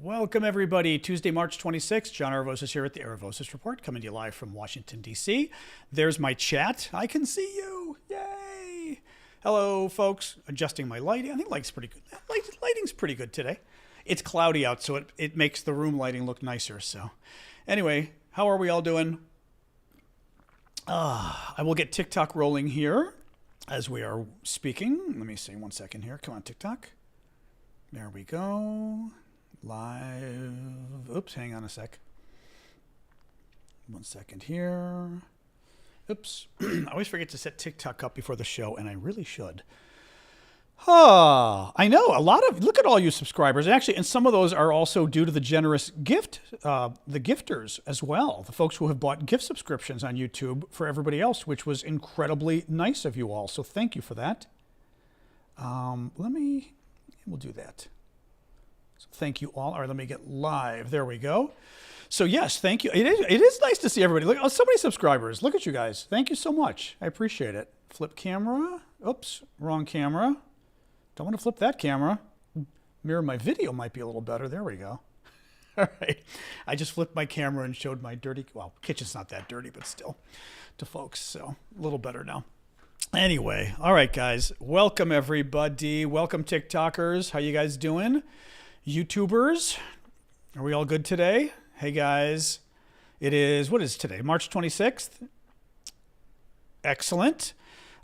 Welcome, everybody. Tuesday, March 26th. John Aravosis here at the Aravosis Report, coming to you live from Washington, D.C. There's my chat. I can see you. Yay. Hello, folks. Adjusting my lighting. I think lighting's pretty good. Lighting's pretty good today. It's cloudy out, so it makes the room lighting look nicer. So anyway, how are we all doing? I will get TikTok rolling here as we are speaking. Let me see 1 second here. Come on, TikTok. There we go. Live. Oops, hang on a sec. 1 second here. Oops. I always forget to set TikTok up before the show, and I really should. I know a lot of, look at all you subscribers. Actually, and some of those are also due to the generous gift, the gifters as well. The folks who have bought gift subscriptions on YouTube for everybody else, which was incredibly nice of you all. So thank you for that. We'll do that. So thank you all. All right, let me get live. There we go. So yes, thank you. It is nice to see everybody. Look, oh, so many subscribers. Look at you guys. Thank you so much. I appreciate it. Flip camera. Oops, wrong camera. Don't want to flip that camera. Mirror my video might be a little better. There we go. All right. I just flipped my camera and showed my dirty, well, kitchen's not that dirty, but still to folks. So a little better now. Anyway, all right, guys. Welcome, everybody. Welcome, TikTokers. How you guys doing? YouTubers, are we all good today? Hey, guys. It is, what is today? March 26th? Excellent.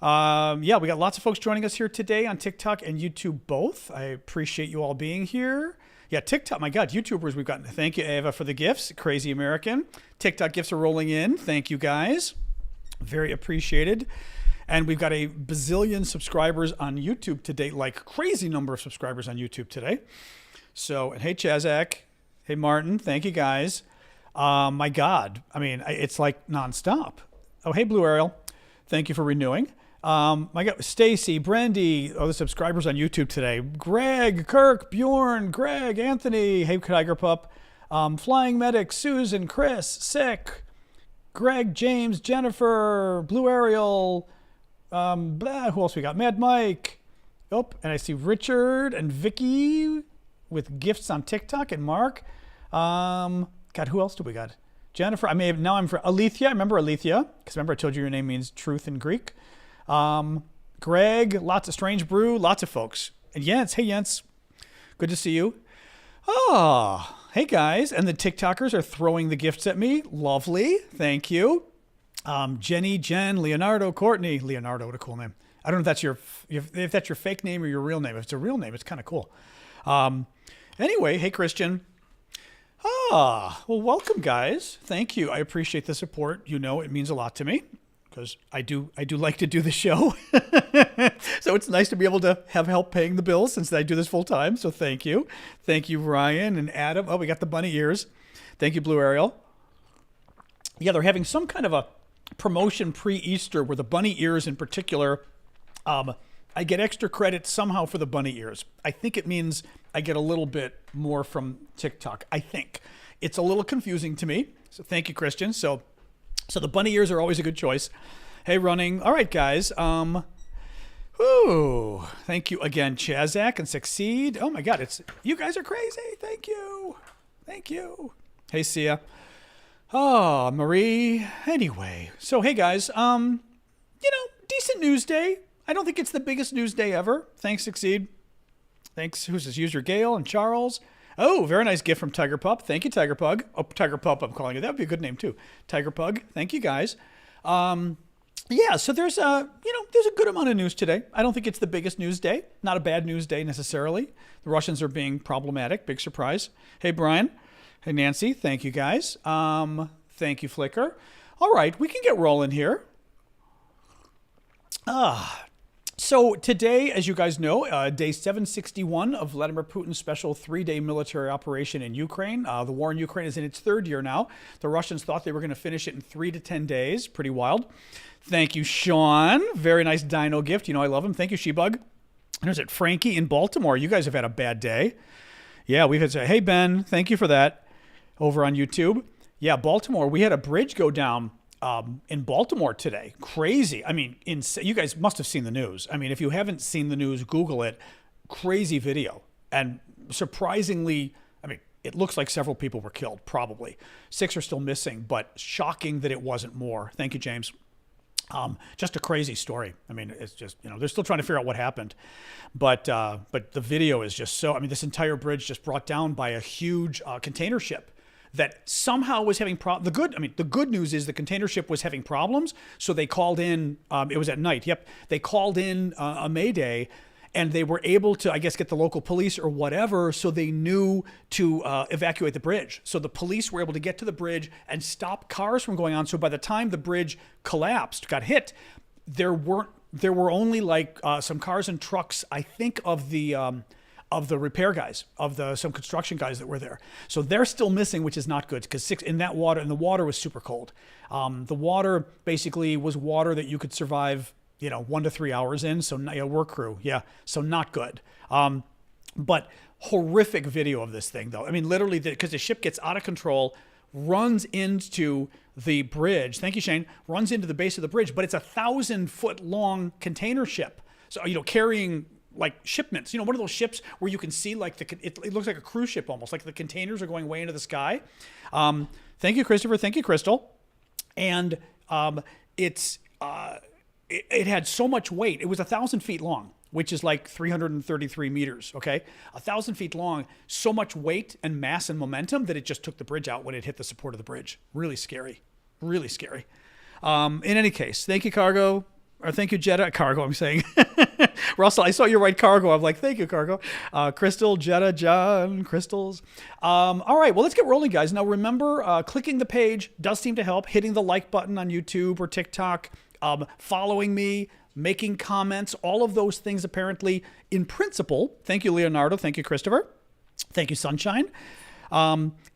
Yeah, we got lots of folks joining us here today on TikTok and YouTube both. I appreciate you all being here. Yeah, TikTok, my God, YouTubers we've gotten. Thank you, Ava, for the gifts. Crazy American. TikTok gifts are rolling in. Thank you, guys. Very appreciated. And we've got a bazillion subscribers on YouTube today, like crazy number of subscribers on YouTube today. So, and hey, Chazak. Hey, Martin. Thank you, guys. My God. I mean, it's like nonstop. Oh, hey, Blue Ariel. Thank you for renewing. My God, Stacy, Brandy, the subscribers on YouTube today. Greg, Kirk, Bjorn, Greg, Anthony. Hey, Tiger Pup. Flying Medic, Susan, Chris, Sick, Greg, James, Jennifer, Blue Ariel. Who else we got? Mad Mike. Oh, and I see Richard and Vicky with gifts on TikTok, and Mark. God, who else do we got? Jennifer. Now I'm for Alethea. I remember Alethea, because remember I told you your name means truth in Greek. Greg, lots of Strange Brew, lots of folks. And Jens, hey Jens, good to see you. Hey guys, and the TikTokers are throwing the gifts at me. Lovely, thank you. Jenny, Jen, Leonardo, Courtney. Leonardo, what a cool name. I don't know if that's your fake name or your real name. If it's a real name, it's kind of cool. Anyway, hey Christian. Well, welcome guys. Thank you. I appreciate the support. You know, it means a lot to me because I do like to do the show. So it's nice to be able to have help paying the bills since I do this full time. So thank you. Thank you, Ryan and Adam. Oh, we got the bunny ears. Thank you, Blue Ariel. Yeah, they're having some kind of a promotion pre-Easter where the bunny ears in particular, I get extra credit somehow for the bunny ears. I think it means I get a little bit more from TikTok. I think it's a little confusing to me. So thank you, Christian. So the bunny ears are always a good choice. Hey, running. All right, guys. Thank you again, Chazak and Succeed. Oh my God, you guys are crazy. Thank you. Thank you. Hey, Sia. Oh, Marie. Anyway, so hey guys, decent news day. I don't think it's the biggest news day ever. Thanks, Succeed. Thanks. Who's this? User Gail and Charles. Oh, very nice gift from Tiger Pup. Thank you, Tiger Pug. Oh, Tiger Pup, I'm calling it. That would be a good name too. Tiger Pug. Thank you, guys. Yeah, so there's a good amount of news today. I don't think it's the biggest news day. Not a bad news day necessarily. The Russians are being problematic. Big surprise. Hey, Brian. Hey, Nancy. Thank you, guys. Thank you, Flickr. All right, we can get rolling here. So today, as you guys know, day 761 of Vladimir Putin's special 3-day military operation in Ukraine. The war in Ukraine is in its third year now. The Russians thought they were going to finish it in 3 to 10 days. Pretty wild. Thank you, Sean. Very nice dino gift. You know I love him. Thank you, Shebug. There's it, Frankie in Baltimore. You guys have had a bad day. Yeah, we've had to say, hey, Ben, thank you for that over on YouTube. Yeah, Baltimore, we had a bridge go down in Baltimore today. Crazy. I mean, you guys must have seen the news. I mean, if you haven't seen the news, Google it. Crazy video. And surprisingly, I mean, it looks like several people were killed, probably. 6 are still missing, but shocking that it wasn't more. Thank you, James. Just a crazy story. I mean, it's just, they're still trying to figure out what happened. But the video is just so, this entire bridge just brought down by a huge container ship that somehow was having problems. The good news is the container ship was having problems. So they called in, it was at night. Yep. They called in a Mayday, and they were able to, I guess, get the local police or whatever, so they knew to evacuate the bridge. So the police were able to get to the bridge and stop cars from going on. So by the time the bridge collapsed, got hit, there were only like some cars and trucks, I think, of the repair guys, some construction guys that were there. So they're still missing, which is not good, because the water was super cold. The water basically was water that you could survive 1 to 3 hours in. So work crew. Yeah. So not good. But horrific video of this thing though. Literally because the ship gets out of control, runs into the bridge. Thank you, Shane. Runs into the base of the bridge, but it's 1,000-foot long container ship. So, carrying like shipments, one of those ships where you can see like it looks like a cruise ship almost, like the containers are going way into the sky. Thank you, Christopher. Thank you, Crystal. And it had so much weight. It was 1,000 feet long, which is like 333 meters. Okay. 1,000 feet long, so much weight and mass and momentum that it just took the bridge out when it hit the support of the bridge. Really scary. Really scary. In any case, thank you, Cargo. Or thank you, Jetta. Cargo, I'm saying. Russell, I saw you write Cargo. I'm like, thank you, Cargo. Crystal, Jetta, John, Crystals. All right, well, let's get rolling, guys. Now, remember, clicking the page does seem to help. Hitting the like button on YouTube or TikTok, following me, making comments, all of those things apparently, in principle. Thank you, Leonardo. Thank you, Christopher. Thank you, Sunshine.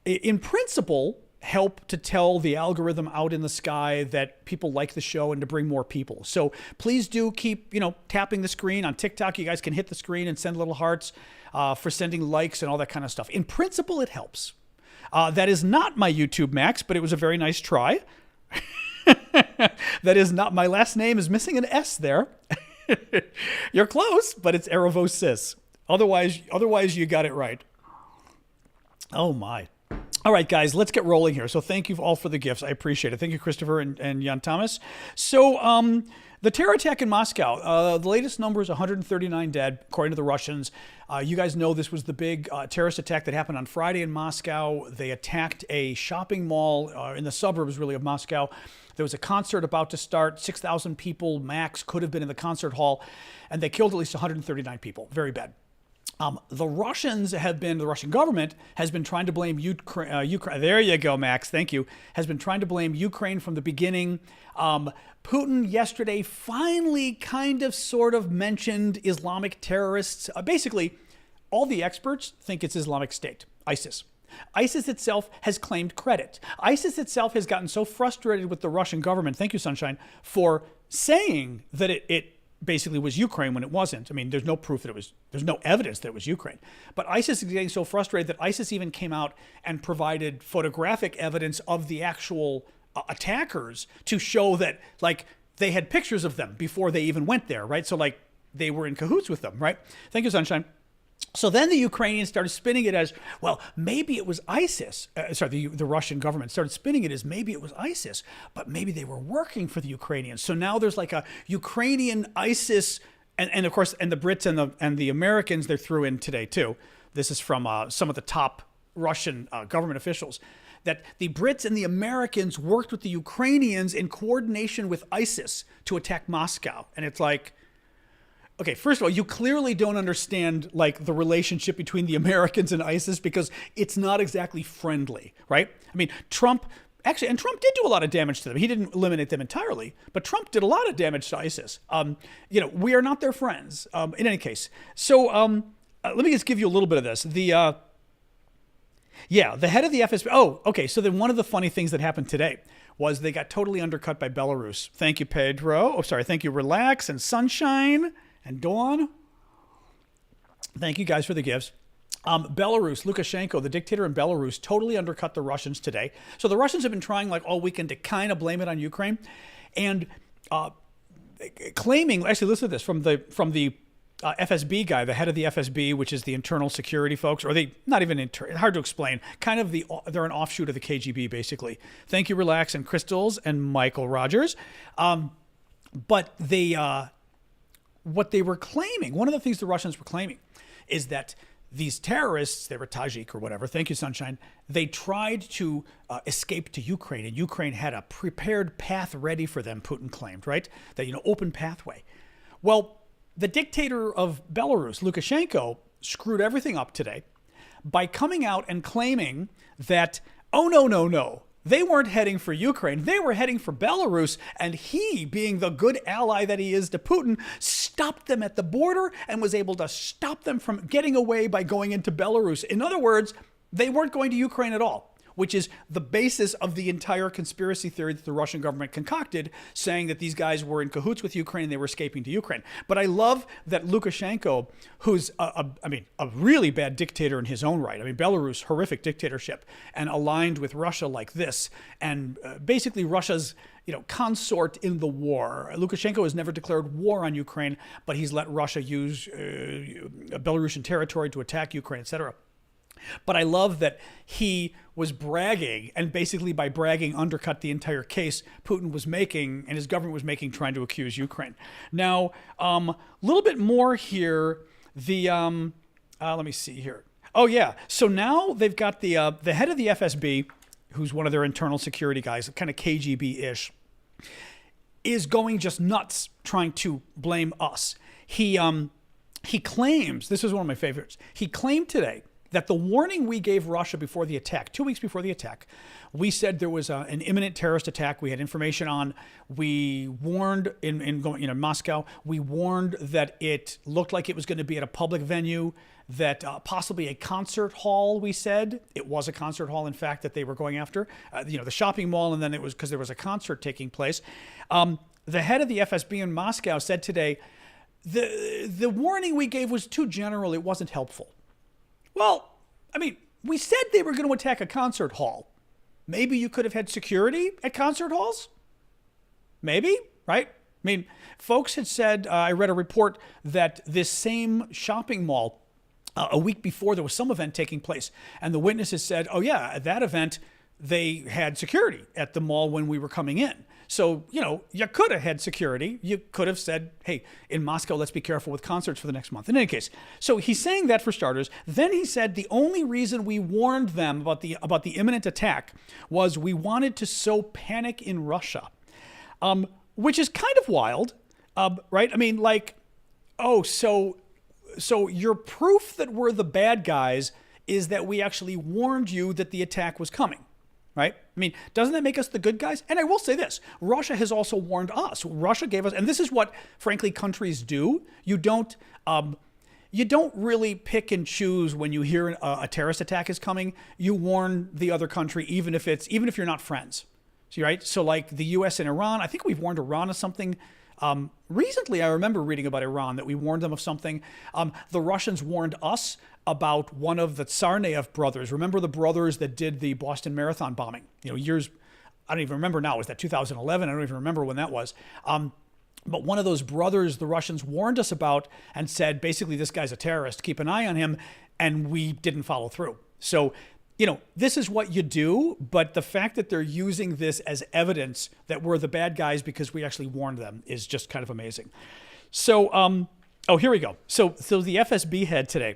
In principle, help to tell the algorithm out in the sky that people like the show and to bring more people. So please do keep, tapping the screen on TikTok. You guys can hit the screen and send little hearts for sending likes and all that kind of stuff. In principle, it helps. That is not my YouTube Max, but it was a very nice try. That is not, my last name is missing an S there. You're close, but it's Aravosis. Otherwise you got it right. Oh my. All right, guys, let's get rolling here. So thank you all for the gifts. I appreciate it. Thank you, Christopher and Jan Thomas. So the terror attack in Moscow, the latest number is 139 dead, according to the Russians. You guys know this was the big terrorist attack that happened on Friday in Moscow. They attacked a shopping mall in the suburbs, really, of Moscow. There was a concert about to start. 6,000 people max could have been in the concert hall, and they killed at least 139 people. Very bad. The Russian government has been trying to blame Ukraine. There you go, Max. Thank you. Has been trying to blame Ukraine from the beginning. Putin yesterday finally sort of mentioned Islamic terrorists. Basically, all the experts think it's Islamic State, ISIS. ISIS itself has claimed credit. ISIS itself has gotten so frustrated with the Russian government, thank you, Sunshine, for saying that it basically was Ukraine when it wasn't. There's no proof that there's no evidence that it was Ukraine. But ISIS is getting so frustrated that ISIS even came out and provided photographic evidence of the actual attackers to show that, like, they had pictures of them before they even went there, right? So, like, they were in cahoots with them, right? Thank you, Sunshine. So then the Ukrainians started spinning it as, well, maybe it was ISIS. The Russian government started spinning it as maybe it was ISIS, but maybe they were working for the Ukrainians. So now there's like a Ukrainian ISIS, and of course, and the Brits and the Americans they're threw in today too. This is from some of the top Russian government officials, that the Brits and the Americans worked with the Ukrainians in coordination with ISIS to attack Moscow. And it's like, okay, first of all, you clearly don't understand like the relationship between the Americans and ISIS, because it's not exactly friendly, right? Trump did do a lot of damage to them. He didn't eliminate them entirely, but Trump did a lot of damage to ISIS. We are not their friends. In any case, so let me just give you a little bit of this. The head of the FSB. Oh, okay. So then one of the funny things that happened today was they got totally undercut by Belarus. Thank you, Pedro. Oh, sorry. Thank you, Relax and Sunshine. And Dawn, thank you guys for the gifts. Belarus, Lukashenko, the dictator in Belarus, totally undercut the Russians today. So the Russians have been trying like all weekend to kind of blame it on Ukraine, and claiming. Actually, listen to this from the FSB guy, the head of the FSB, which is the internal security folks, or they not even hard to explain. Kind of they're an offshoot of the KGB, basically. Thank you, Relax and Crystals and Michael Rogers. But what they were claiming, one of the things the Russians were claiming, is that these terrorists, they were Tajik or whatever, thank you, Sunshine, they tried to escape to Ukraine, and Ukraine had a prepared path ready for them, Putin claimed, right? That, open pathway. Well, the dictator of Belarus, Lukashenko, screwed everything up today by coming out and claiming that, oh, no, they weren't heading for Ukraine. They were heading for Belarus. And he, being the good ally that he is to Putin, stopped them at the border and was able to stop them from getting away by going into Belarus. In other words, they weren't going to Ukraine at all, which is the basis of the entire conspiracy theory that the Russian government concocted, saying that these guys were in cahoots with Ukraine and they were escaping to Ukraine. But I love that Lukashenko, who's a really bad dictator in his own right. I mean, Belarus, horrific dictatorship, and aligned with Russia like this, and basically Russia's consort in the war. Lukashenko has never declared war on Ukraine, but he's let Russia use Belarusian territory to attack Ukraine, etc. But I love that he was bragging, and basically by bragging undercut the entire case Putin was making and his government was making, trying to accuse Ukraine. Now, a little bit more here. Let me see here. Oh yeah. So now they've got the head of the FSB, who's one of their internal security guys, kind of KGB-ish, is going just nuts trying to blame us. He claims, this is one of my favorites. He claimed today that the warning we gave Russia before the attack, 2 weeks before the attack, we said there was an imminent terrorist attack. We had information on. We warned in Moscow. We warned that it looked like it was going to be at a public venue, that possibly a concert hall. We said it was a concert hall, in fact, that they were going after. The shopping mall, and then it was because there was a concert taking place. The head of the FSB in Moscow said today, the warning we gave was too general. It wasn't helpful. Well, I mean, we said they were going to attack a concert hall. Maybe you could have had security at concert halls? Maybe, right? I mean, folks had said, I read a report that this same shopping mall, a week before, there was some event taking place. And the witnesses said, oh yeah, at that event, they had security at the mall when we were coming in. So, you could have had security. You could have said, hey, in Moscow, let's be careful with concerts for the next month. In any case, so he's saying that for starters. Then he said the only reason we warned them about the imminent attack was we wanted to sow panic in Russia, which is kind of wild, right? I mean, like, so your proof that we're the bad guys is that we actually warned you that the attack was coming. Right? I mean, doesn't that make us the good guys? And I will say this, Russia has also warned us. Russia gave us, and this is what, frankly, countries do. You don't really pick and choose when you hear a terrorist attack is coming. You warn the other country, even if you're not friends. See, right? So like the U.S. and Iran, I think we've warned Iran of something. Recently, I remember reading about Iran, that we warned them of something. The Russians warned us about one of the Tsarnaev brothers. Remember the brothers that did the Boston Marathon bombing? Years, I don't even remember now. Was that 2011? I don't even remember when that was. But one of those brothers the Russians warned us about and said, basically, this guy's a terrorist. Keep an eye on him. And we didn't follow through. So, this is what you do. But the fact that they're using this as evidence that we're the bad guys because we actually warned them is just kind of amazing. So, here we go. So the FSB head today,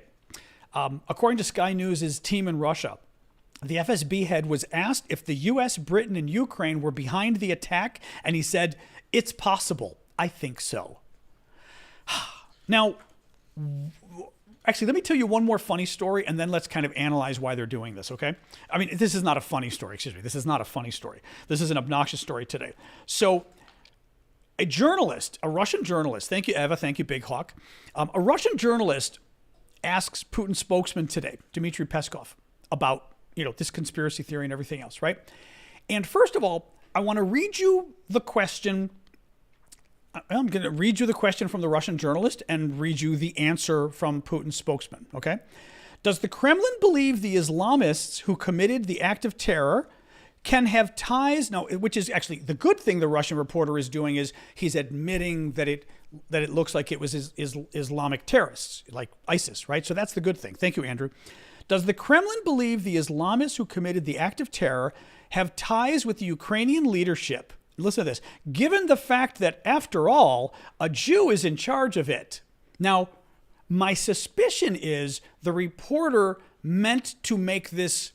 according to Sky News' team in Russia, the FSB head was asked if the U.S., Britain, and Ukraine were behind the attack, and he said, it's possible. I think so. Now, actually, let me tell you one more funny story, and then let's kind of analyze why they're doing this, okay? I mean, this is not a funny story. Excuse me. This is not a funny story. This is an obnoxious story today. So a Russian journalist, thank you, Eva, thank you, Big Hawk. A Russian journalist asks Putin's spokesman today, Dmitry Peskov, about, this conspiracy theory and everything else, right? And first of all, I want to read you the question. I'm going to read you the question from the Russian journalist and read you the answer from Putin's spokesman, okay? Does the Kremlin believe the Islamists who committed the act of terror can have ties? No, which is actually the good thing the Russian reporter is doing is he's admitting that it that it looks like it was Islamic terrorists, like ISIS, right? So that's the good thing. Thank you, Andrew. Does the Kremlin believe the Islamists who committed the act of terror have ties with the Ukrainian leadership? Listen to this. Given the fact that, after all, a Jew is in charge of it. Now, my suspicion is the reporter meant to make this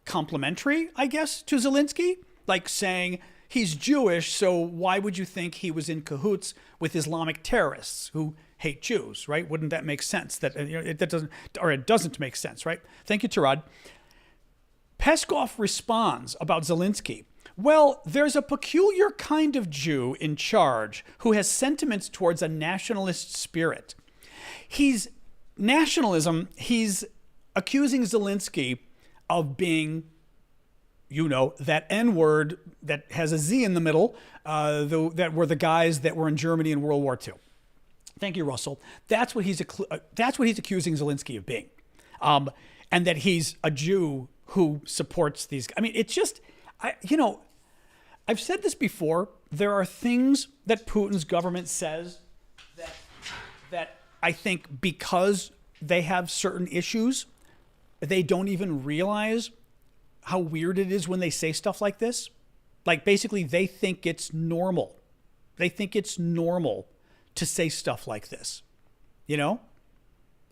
complimentary, I guess, to Zelensky, like saying he's Jewish, so why would you think he was in cahoots with Islamic terrorists who hate Jews, right? Wouldn't that make sense? That it doesn't make sense, right? Thank you, Tarad. Peskov responds about Zelensky. Well, there's a peculiar kind of Jew in charge who has sentiments towards a nationalist spirit. He's accusing Zelensky of being, that N-word that has a Z in the middle, that were the guys that were in Germany in World War II. Thank you, Russell. That's what he's accusing Zelensky of being, and that he's a Jew who supports these. I mean, it's just, I've said this before. There are things that Putin's government says that I think because they have certain issues, they don't even realize how weird it is when they say stuff like this. Like, basically, they think it's normal. They think it's normal to say stuff like this.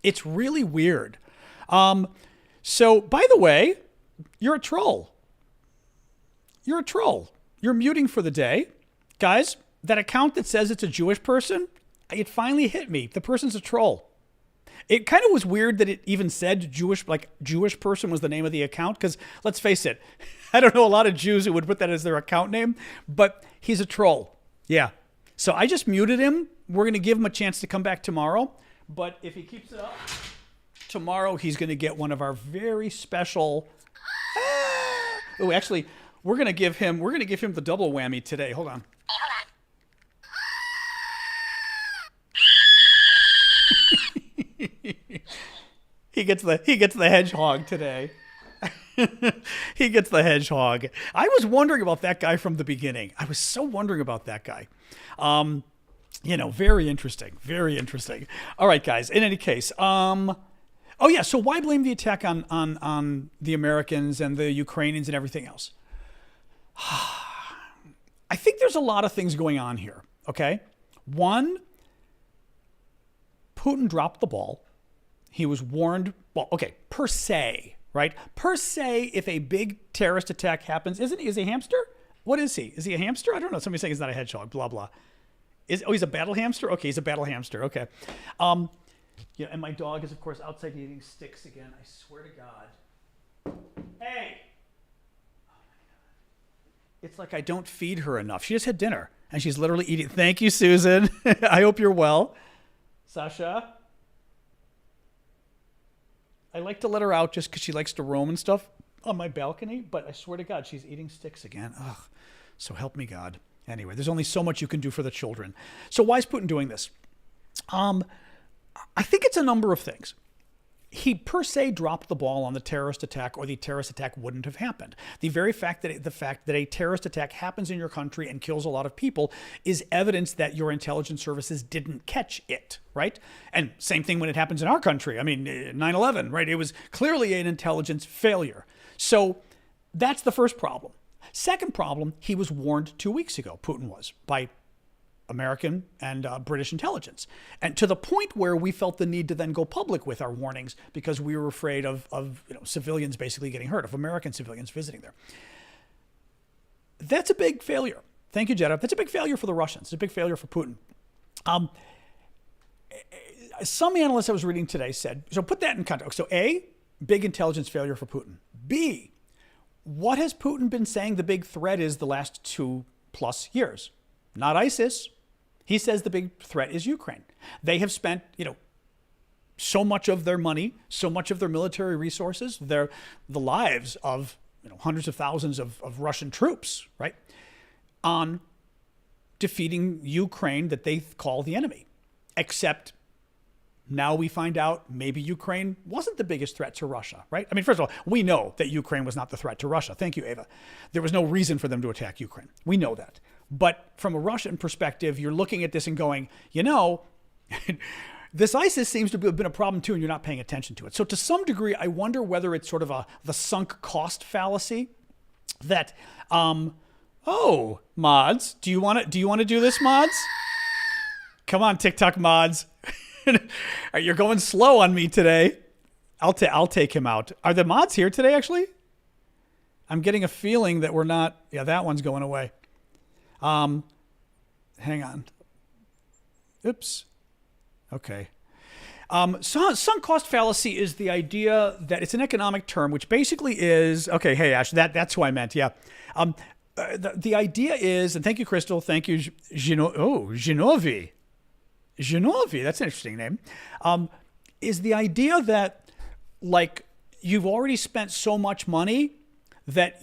It's really weird. So, by the way, you're a troll. You're a troll. You're muting for the day. Guys, that account that says it's a Jewish person, it finally hit me. The person's a troll. It kind of was weird that it even said Jewish person was the name of the account, because let's face it, I don't know a lot of Jews who would put that as their account name, but he's a troll. Yeah. So I just muted him. We're going to give him a chance to come back tomorrow, but if he keeps it up, tomorrow he's going to get one of our very special... Oh, actually, we're going to give him the double whammy today. Hold on. He gets the hedgehog today. He gets the hedgehog. I was wondering about that guy from the beginning. I was so wondering about that guy. Very interesting. Very interesting. All right, guys. In any case, oh yeah. So why blame the attack on the Americans and the Ukrainians and everything else? I think there's a lot of things going on here. Okay. One, Putin dropped the ball. He was warned, per se, right? Per se, if a big terrorist attack happens, is he a hamster? What is he? Is he a hamster? I don't know. Somebody's saying he's not a hedgehog, blah, blah. He's a battle hamster? Okay, he's a battle hamster. Okay. And my dog is, of course, outside eating sticks again. I swear to God. Hey! Oh, my God. It's like I don't feed her enough. She just had dinner, and she's literally eating. Thank you, Susan. I hope you're well. Sasha? I like to let her out just because she likes to roam and stuff on my balcony, but I swear to God, she's eating sticks again. Ugh, so help me God. Anyway, there's only so much you can do for the children. So why is Putin doing this? I think it's a number of things. He per se dropped the ball on the terrorist attack, or the terrorist attack wouldn't have happened. The fact that a terrorist attack happens in your country and kills a lot of people is evidence that your intelligence services didn't catch it, right? And same thing when it happens in our country. I mean, 9/11, right? It was clearly an intelligence failure. So that's the first problem. Second problem, he was warned 2 weeks ago, Putin was, by American and British intelligence. And to the point where we felt the need to then go public with our warnings because we were afraid of civilians basically getting hurt, of American civilians visiting there. That's a big failure. Thank you, Jeddah. That's a big failure for the Russians. It's a big failure for Putin. Some analysts I was reading today said, so put that in context. So A, big intelligence failure for Putin. B, what has Putin been saying the big threat is the last 2+ years? Not ISIS. He says the big threat is Ukraine. They have spent, so much of their money, so much of their military resources, the lives of hundreds of thousands of Russian troops, right, on defeating Ukraine that they call the enemy. Except now we find out maybe Ukraine wasn't the biggest threat to Russia, right? I mean, first of all, we know that Ukraine was not the threat to Russia. Thank you, Ava. There was no reason for them to attack Ukraine. We know that. But from a Russian perspective, you're looking at this and going, you know, this ISIS seems to have been a problem too, and you're not paying attention to it. So to some degree, I wonder whether it's sort of the sunk cost fallacy that, oh, mods, do you want to do this, mods? Come on, TikTok mods. You're going slow on me today. I'll take him out. Are the mods here today, actually? I'm getting a feeling that we're not. Yeah, that one's going away. Hang on. Oops. Okay. So sunk cost fallacy is the idea that it's an economic term, which basically is, okay, hey, Ash, that's who I meant, yeah. The idea is, and thank you, Crystal, thank you, Genovi. Genovi, that's an interesting name, is the idea that, like, you've already spent so much money that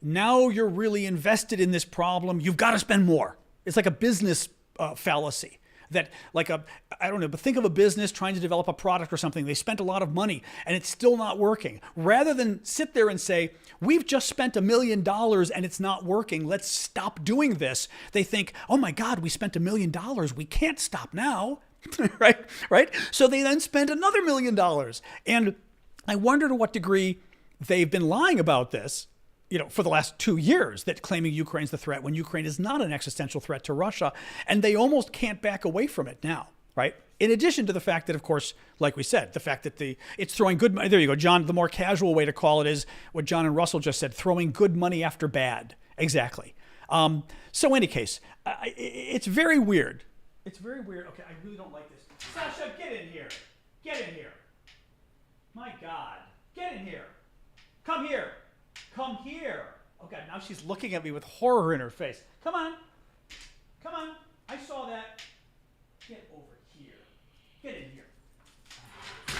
now you're really invested in this problem. You've got to spend more. It's like a business fallacy. That, like I don't know, but think of a business trying to develop a product or something. They spent a lot of money and it's still not working. Rather than sit there and say, we've just spent $1 million and it's not working, let's stop doing this. They think, oh my God, we spent $1 million. We can't stop now, right? So they then spend another $1 million. And I wonder to what degree they've been lying about this, for the last 2 years, that claiming Ukraine's the threat when Ukraine is not an existential threat to Russia. And they almost can't back away from it now, right? In addition to the fact that, of course, like we said, the fact that it's throwing good money. There you go, John. The more casual way to call it is what John and Russell just said, throwing good money after bad. Exactly. So in any case, it's very weird. It's very weird. Okay, I really don't like this. Sasha, get in here. Get in here. My God. Get in here. Come here. Come here. Oh God, now she's looking at me with horror in her face. Come on. Come on. I saw that. Get over here. Get in here. Oh,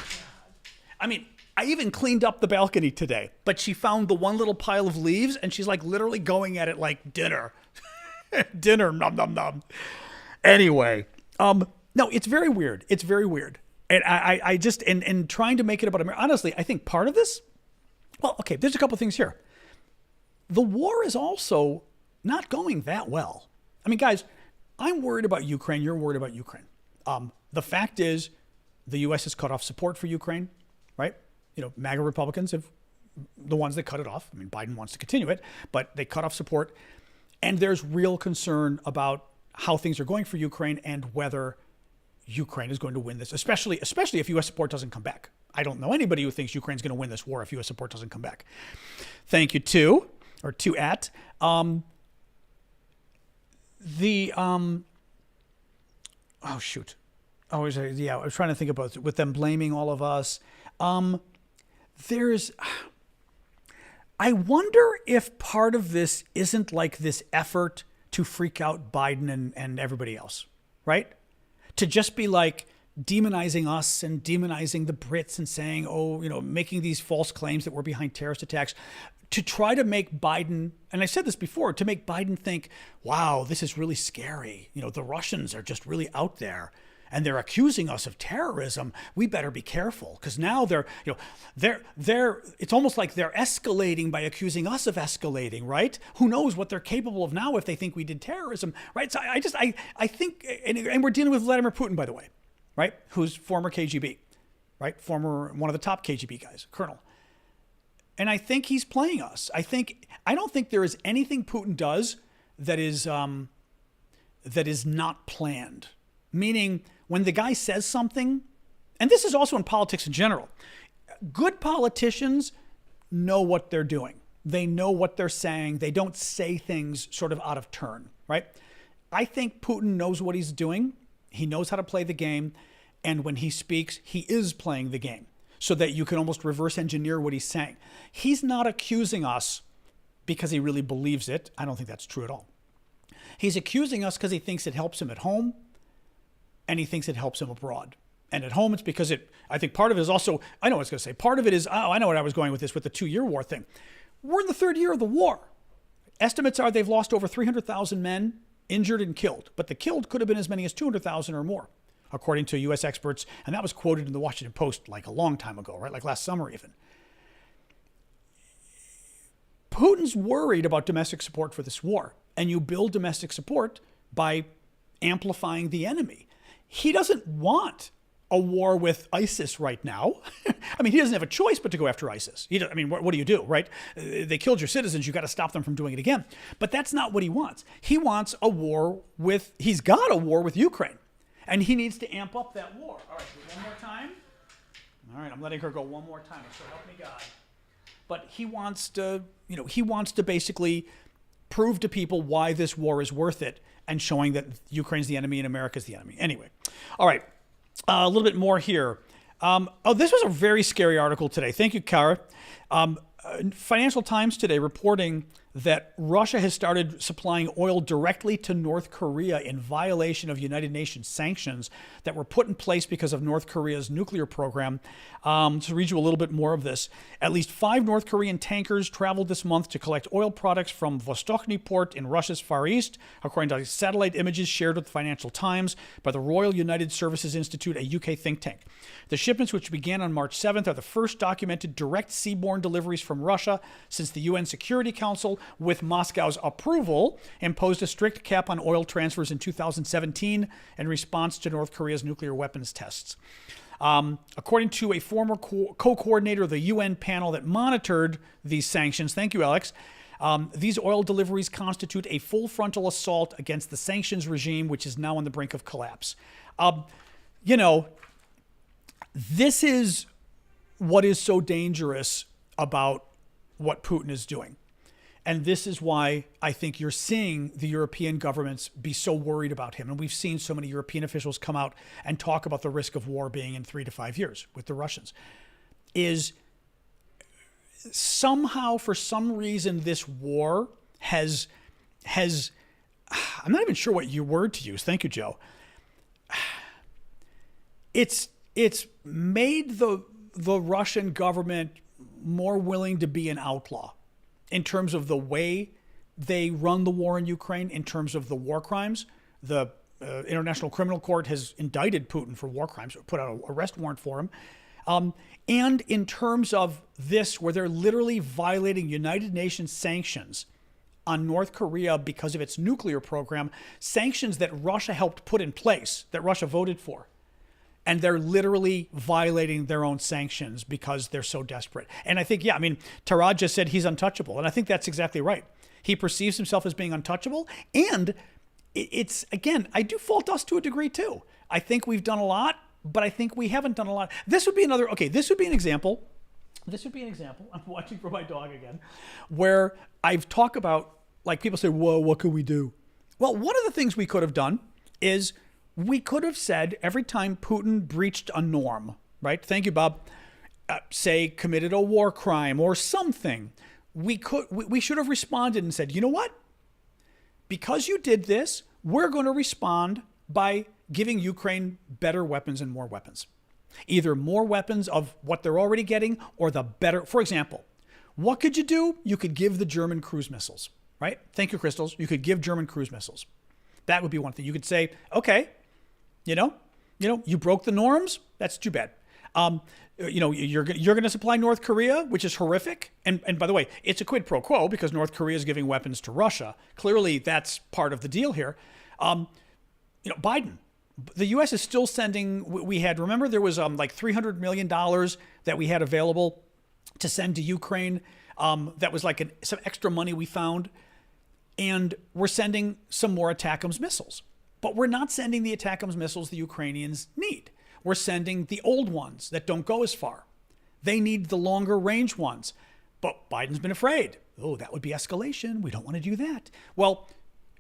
I mean, I even cleaned up the balcony today, but she found the one little pile of leaves and she's like literally going at it like dinner. Dinner, nom, nom, nom. Anyway, no, it's very weird. It's very weird. And I just, and trying to make it about America, honestly, I think part of this, well, okay, there's a couple things here. The war is also not going that well. I mean, guys, I'm worried about Ukraine. You're worried about Ukraine. The fact is the U.S. has cut off support for Ukraine, right? MAGA Republicans have the ones that cut it off. I mean, Biden wants to continue it, but they cut off support. And there's real concern about how things are going for Ukraine and whether Ukraine is going to win this, especially if U.S. support doesn't come back. I don't know anybody who thinks Ukraine's going to win this war if U.S. support doesn't come back. Thank you, to at. Oh, shoot. I was trying to think about it, with them blaming all of us. I wonder if part of this isn't like this effort to freak out Biden and everybody else, right? To just be like demonizing us and demonizing the Brits and saying, making these false claims that we're behind terrorist attacks, to try to make Biden, and I said this before, to make Biden think, wow, this is really scary. The Russians are just really out there and they're accusing us of terrorism. We better be careful because now they're it's almost like they're escalating by accusing us of escalating, right? Who knows what they're capable of now if they think we did terrorism, right? So I think, and we're dealing with Vladimir Putin, by the way, right? Who's former KGB, right? One of the top KGB guys, colonel. And I think he's playing us. I don't think there is anything Putin does that is not planned. Meaning, when the guy says something, and this is also in politics in general, good politicians know what they're doing. They know what they're saying. They don't say things sort of out of turn, right? I think Putin knows what he's doing. He knows how to play the game. And when he speaks, he is playing the game so that you can almost reverse engineer what he's saying. He's not accusing us because he really believes it. I don't think that's true at all. He's accusing us because he thinks it helps him at home. And he thinks it helps him abroad. And at home, it's because I think part of it is also, I know what I was going to say. Part of it is, I know what I was going with this, with the 2-year war thing. We're in the 3rd year of the war. Estimates are they've lost over 300,000 men injured and killed. But the killed could have been as many as 200,000 or more, according to U.S. experts. And that was quoted in the Washington Post like a long time ago, right? Like last summer even. Putin's worried about domestic support for this war. and you build domestic support by amplifying the enemy. He doesn't want a war with ISIS right now. I mean, he doesn't have a choice but to go after ISIS. I mean, what do you do, right? They killed your citizens. You got to stop them from doing it again. But that's not what he wants. He wants a war with, he's got a war with Ukraine. And he needs to amp up that war. All right, one more time. All right, I'm letting her go one more time. So help me God. But he wants to, he wants to basically prove to people why this war is worth it and showing that Ukraine's the enemy and America's the enemy. Anyway, all right, a little bit more here. This was a very scary article today. Thank you, Kara. Financial Times today reporting that Russia has started supplying oil directly to North Korea in violation of United Nations sanctions that were put in place because of North Korea's nuclear program. To read you a little bit more of this, at least 5 North Korean tankers traveled this month to collect oil products from Vostochny port in Russia's Far East, according to satellite images shared with the Financial Times by the Royal United Services Institute, a UK think tank. The shipments, which began on March 7th, are the first documented direct seaborne deliveries from Russia since the UN Security Council, with Moscow's approval, imposed a strict cap on oil transfers in 2017 in response to North Korea's nuclear weapons tests. According to a former co-coordinator of the UN panel that monitored these sanctions, thank you, Alex, these oil deliveries constitute a full frontal assault against the sanctions regime, which is now on the brink of collapse. This is what is so dangerous about what Putin is doing. And this is why I think you're seeing the European governments be so worried about him. And we've seen so many European officials come out and talk about the risk of war being in 3 to 5 years with the Russians. Is somehow, for some reason, this war has I'm not even sure what your word to use. Thank you, Joe. It's made the Russian government more willing to be an outlaw in terms of the way they run the war in Ukraine, in terms of the war crimes. The International Criminal Court has indicted Putin for war crimes, or put out an arrest warrant for him. And in terms of this, where they're literally violating United Nations sanctions on North Korea because of its nuclear program, sanctions that Russia helped put in place, that Russia voted for. And they're literally violating their own sanctions because they're so desperate. And I think, Tarad just said he's untouchable. And I think that's exactly right. He perceives himself as being untouchable. And it's, again, I do fault us to a degree too. I think we've done a lot, but I think we haven't done a lot. This would be an example. I'm watching for my dog again, where I've talked about, like, people say, whoa, what could we do? Well, one of the things we could have done is we could have said every time Putin breached a norm, right? Thank you, Bob. Say committed a war crime or something. We should have responded and said, you know what? Because you did this, we're going to respond by giving Ukraine better weapons and more weapons. Either more weapons of what they're already getting or the better. For example, what could you do? You could give the German cruise missiles, right? Thank you, Crystals. You could give German cruise missiles. That would be one thing. You could say, okay, you broke the norms. That's too bad. You're going to supply North Korea, which is horrific. And by the way, it's a quid pro quo because North Korea is giving weapons to Russia. Clearly, that's part of the deal here. Biden, the U.S. is still sending. Remember, there was like $300 million that we had available to send to Ukraine. That was like some extra money we found. And we're sending some more ATACMS missiles. But we're not sending the ATACMS missiles the Ukrainians need. We're sending the old ones that don't go as far. They need the longer range ones. But Biden's been afraid. Oh, that would be escalation. We don't want to do that. Well,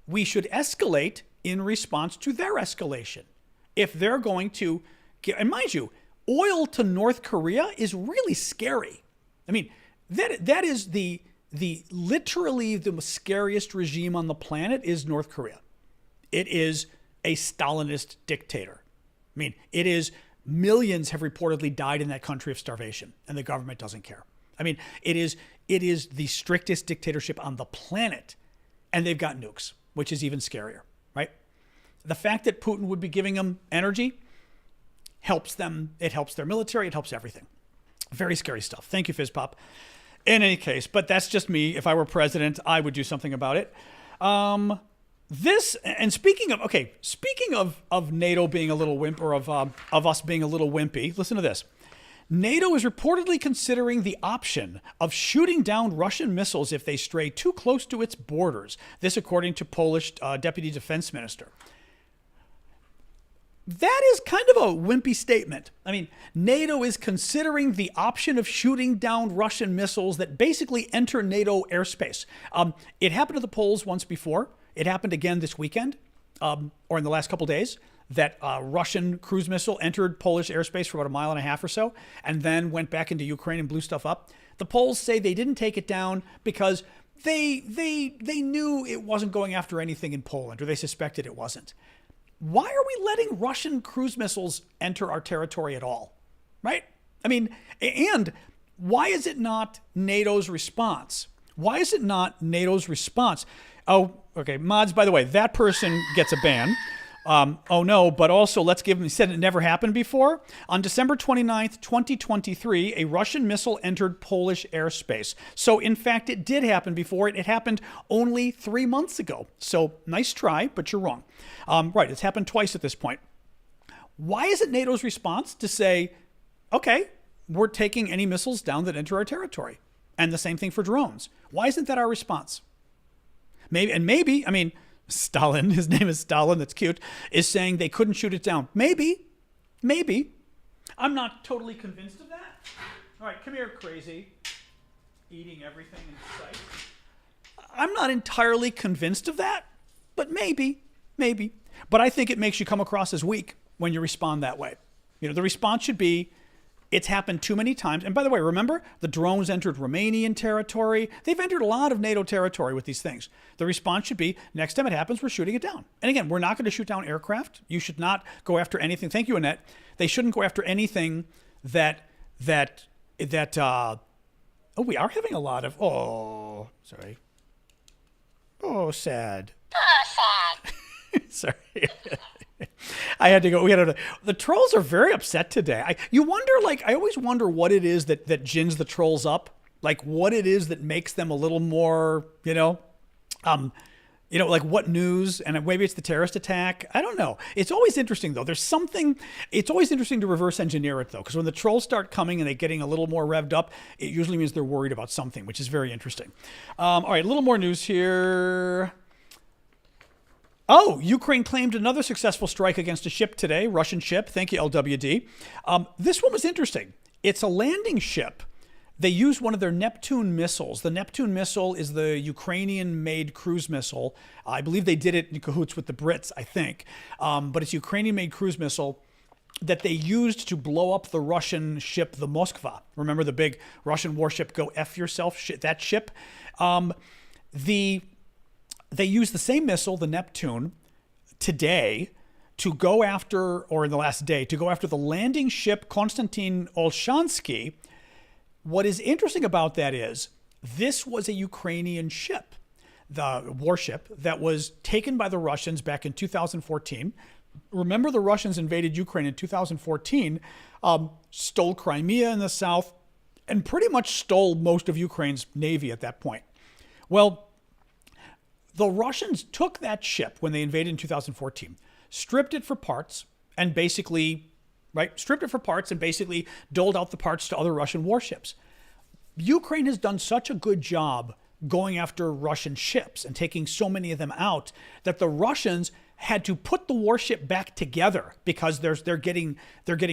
we should escalate in response to their escalation. If they're going to and mind you, oil to North Korea is really scary. I mean, that is literally the scariest regime on the planet is North Korea. It is a Stalinist dictator. I mean, millions have reportedly died in that country of starvation, and the government doesn't care. I mean, it is the strictest dictatorship on the planet, and they've got nukes, which is even scarier, right? The fact that Putin would be giving them energy helps them. It helps their military. It helps everything. Very scary stuff. Thank you, FizzPop. In any case, but that's just me. If I were president, I would do something about it. This, and speaking of NATO being a little wimp, or of us being a little wimpy, listen to this. NATO is reportedly considering the option of shooting down Russian missiles if they stray too close to its borders. This according to Polish Deputy Defense Minister. That is kind of a wimpy statement. I mean, NATO is considering the option of shooting down Russian missiles that basically enter NATO airspace. It happened to the Poles once before. It happened again this weekend, or in the last couple days, that Russian cruise missile entered Polish airspace for about 1.5 miles or so, and then went back into Ukraine and blew stuff up. The Poles say they didn't take it down because they knew it wasn't going after anything in Poland, or they suspected it wasn't. Why are we letting Russian cruise missiles enter our territory at all, right? I mean, and why is it not NATO's response? Why is it not NATO's response? Oh, okay, mods, by the way, that person gets a ban. Oh no, but also let's give him, he said it never happened before. On December 29th, 2023, a Russian missile entered Polish airspace. So in fact, it did happen before. It happened only 3 months ago. So nice try, but you're wrong. Right, it's happened twice at this point. Why is it NATO's response to say, okay, we're taking any missiles down that enter our territory? And the same thing for drones. Why isn't that our response? Maybe, I mean, Stalin, his name is Stalin, that's cute, is saying they couldn't shoot it down. Maybe. I'm not totally convinced of that. All right, come here, crazy. Eating everything in sight. I'm not entirely convinced of that, but maybe. But I think it makes you come across as weak when you respond that way. You know, the response should be, it's happened too many times. And by the way, remember, the drones entered Romanian territory. They've entered a lot of NATO territory with these things. The response should be, next time it happens, we're shooting it down. And again, we're not going to shoot down aircraft. You should not go after anything. Thank you, Annette. They shouldn't go after anything that oh, we are having a lot of, sorry. Oh, sad. Sorry. I had to go. The trolls are very upset today. I always wonder what it is that gins the trolls up. Like what it is that makes them a little more, like what news, and maybe it's the terrorist attack. I don't know. It's always interesting though. It's always interesting to reverse engineer it though, because when the trolls start coming and they're getting a little more revved up, it usually means they're worried about something, which is very interesting. All right, a little more news here. Oh, Ukraine claimed another successful strike against a ship today, Russian ship. Thank you, LWD. This one was interesting. It's a landing ship. They used one of their Neptune missiles. The Neptune missile is the Ukrainian-made cruise missile. I believe they did it in cahoots with the Brits, I think. But it's a Ukrainian-made cruise missile that they used to blow up the Russian ship, the Moskva. Remember the big Russian warship, go F yourself, that ship? They used the same missile, the Neptune, today to go after, or in the last day, to go after the landing ship Konstantin Olshansky. What is interesting about that is this was a Ukrainian ship, the warship that was taken by the Russians back in 2014. Remember, the Russians invaded Ukraine in 2014, stole Crimea in the south, and pretty much stole most of Ukraine's navy at that point. Well, the Russians took that ship when they invaded in 2014, stripped it for parts, and basically doled out the parts to other Russian warships. Ukraine has done such a good job going after Russian ships and taking so many of them out that the Russians had to put the warship back together because they're getting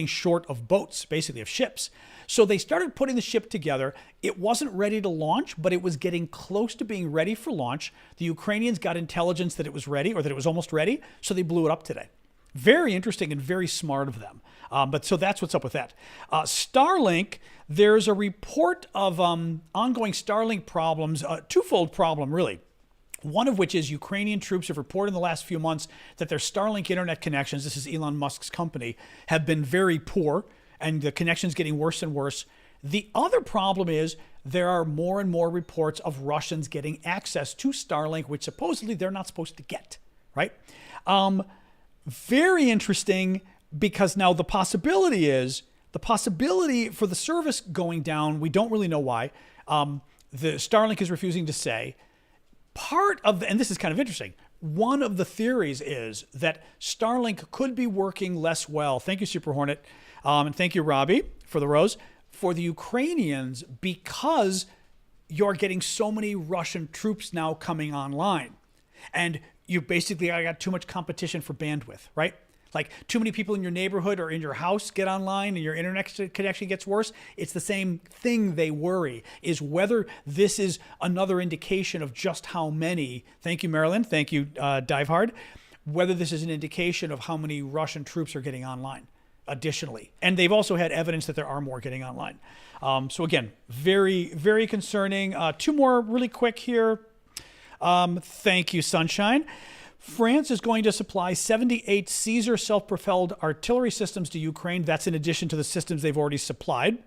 short of boats, basically of ships. So they started putting the ship together. It wasn't ready to launch, but it was getting close to being ready for launch. The Ukrainians got intelligence that it was ready, or that it was almost ready, so they blew it up today. Very interesting and very smart of them. But so that's what's up with that. Starlink, there's a report of ongoing Starlink problems, twofold problem really. One of which is Ukrainian troops have reported in the last few months that their Starlink internet connections, this is Elon Musk's company, have been very poor, and the connection's getting worse and worse. The other problem is there are more and more reports of Russians getting access to Starlink, which supposedly they're not supposed to get, right? Very interesting, because now the possibility for the service going down, we don't really know why. The Starlink is refusing to say. part of and this is kind of interesting. One of the theories is that Starlink could be working less well. Thank you, Super Hornet. And thank you, Robbie, for the rose. For the Ukrainians, because you're getting so many Russian troops now coming online. And you basically got too much competition for bandwidth, right? Like too many people in your neighborhood or in your house get online and your internet connection gets worse. It's the same thing they worry, is whether this is another indication of just how many, thank you, Marilyn, thank you, Dive Hard, whether this is an indication of how many Russian troops are getting online additionally. And they've also had evidence that there are more getting online. So again, very, very concerning. Two more really quick here. Thank you, Sunshine. France is going to supply 78 Caesar self-propelled artillery systems to Ukraine. That's in addition to the systems they've already supplied.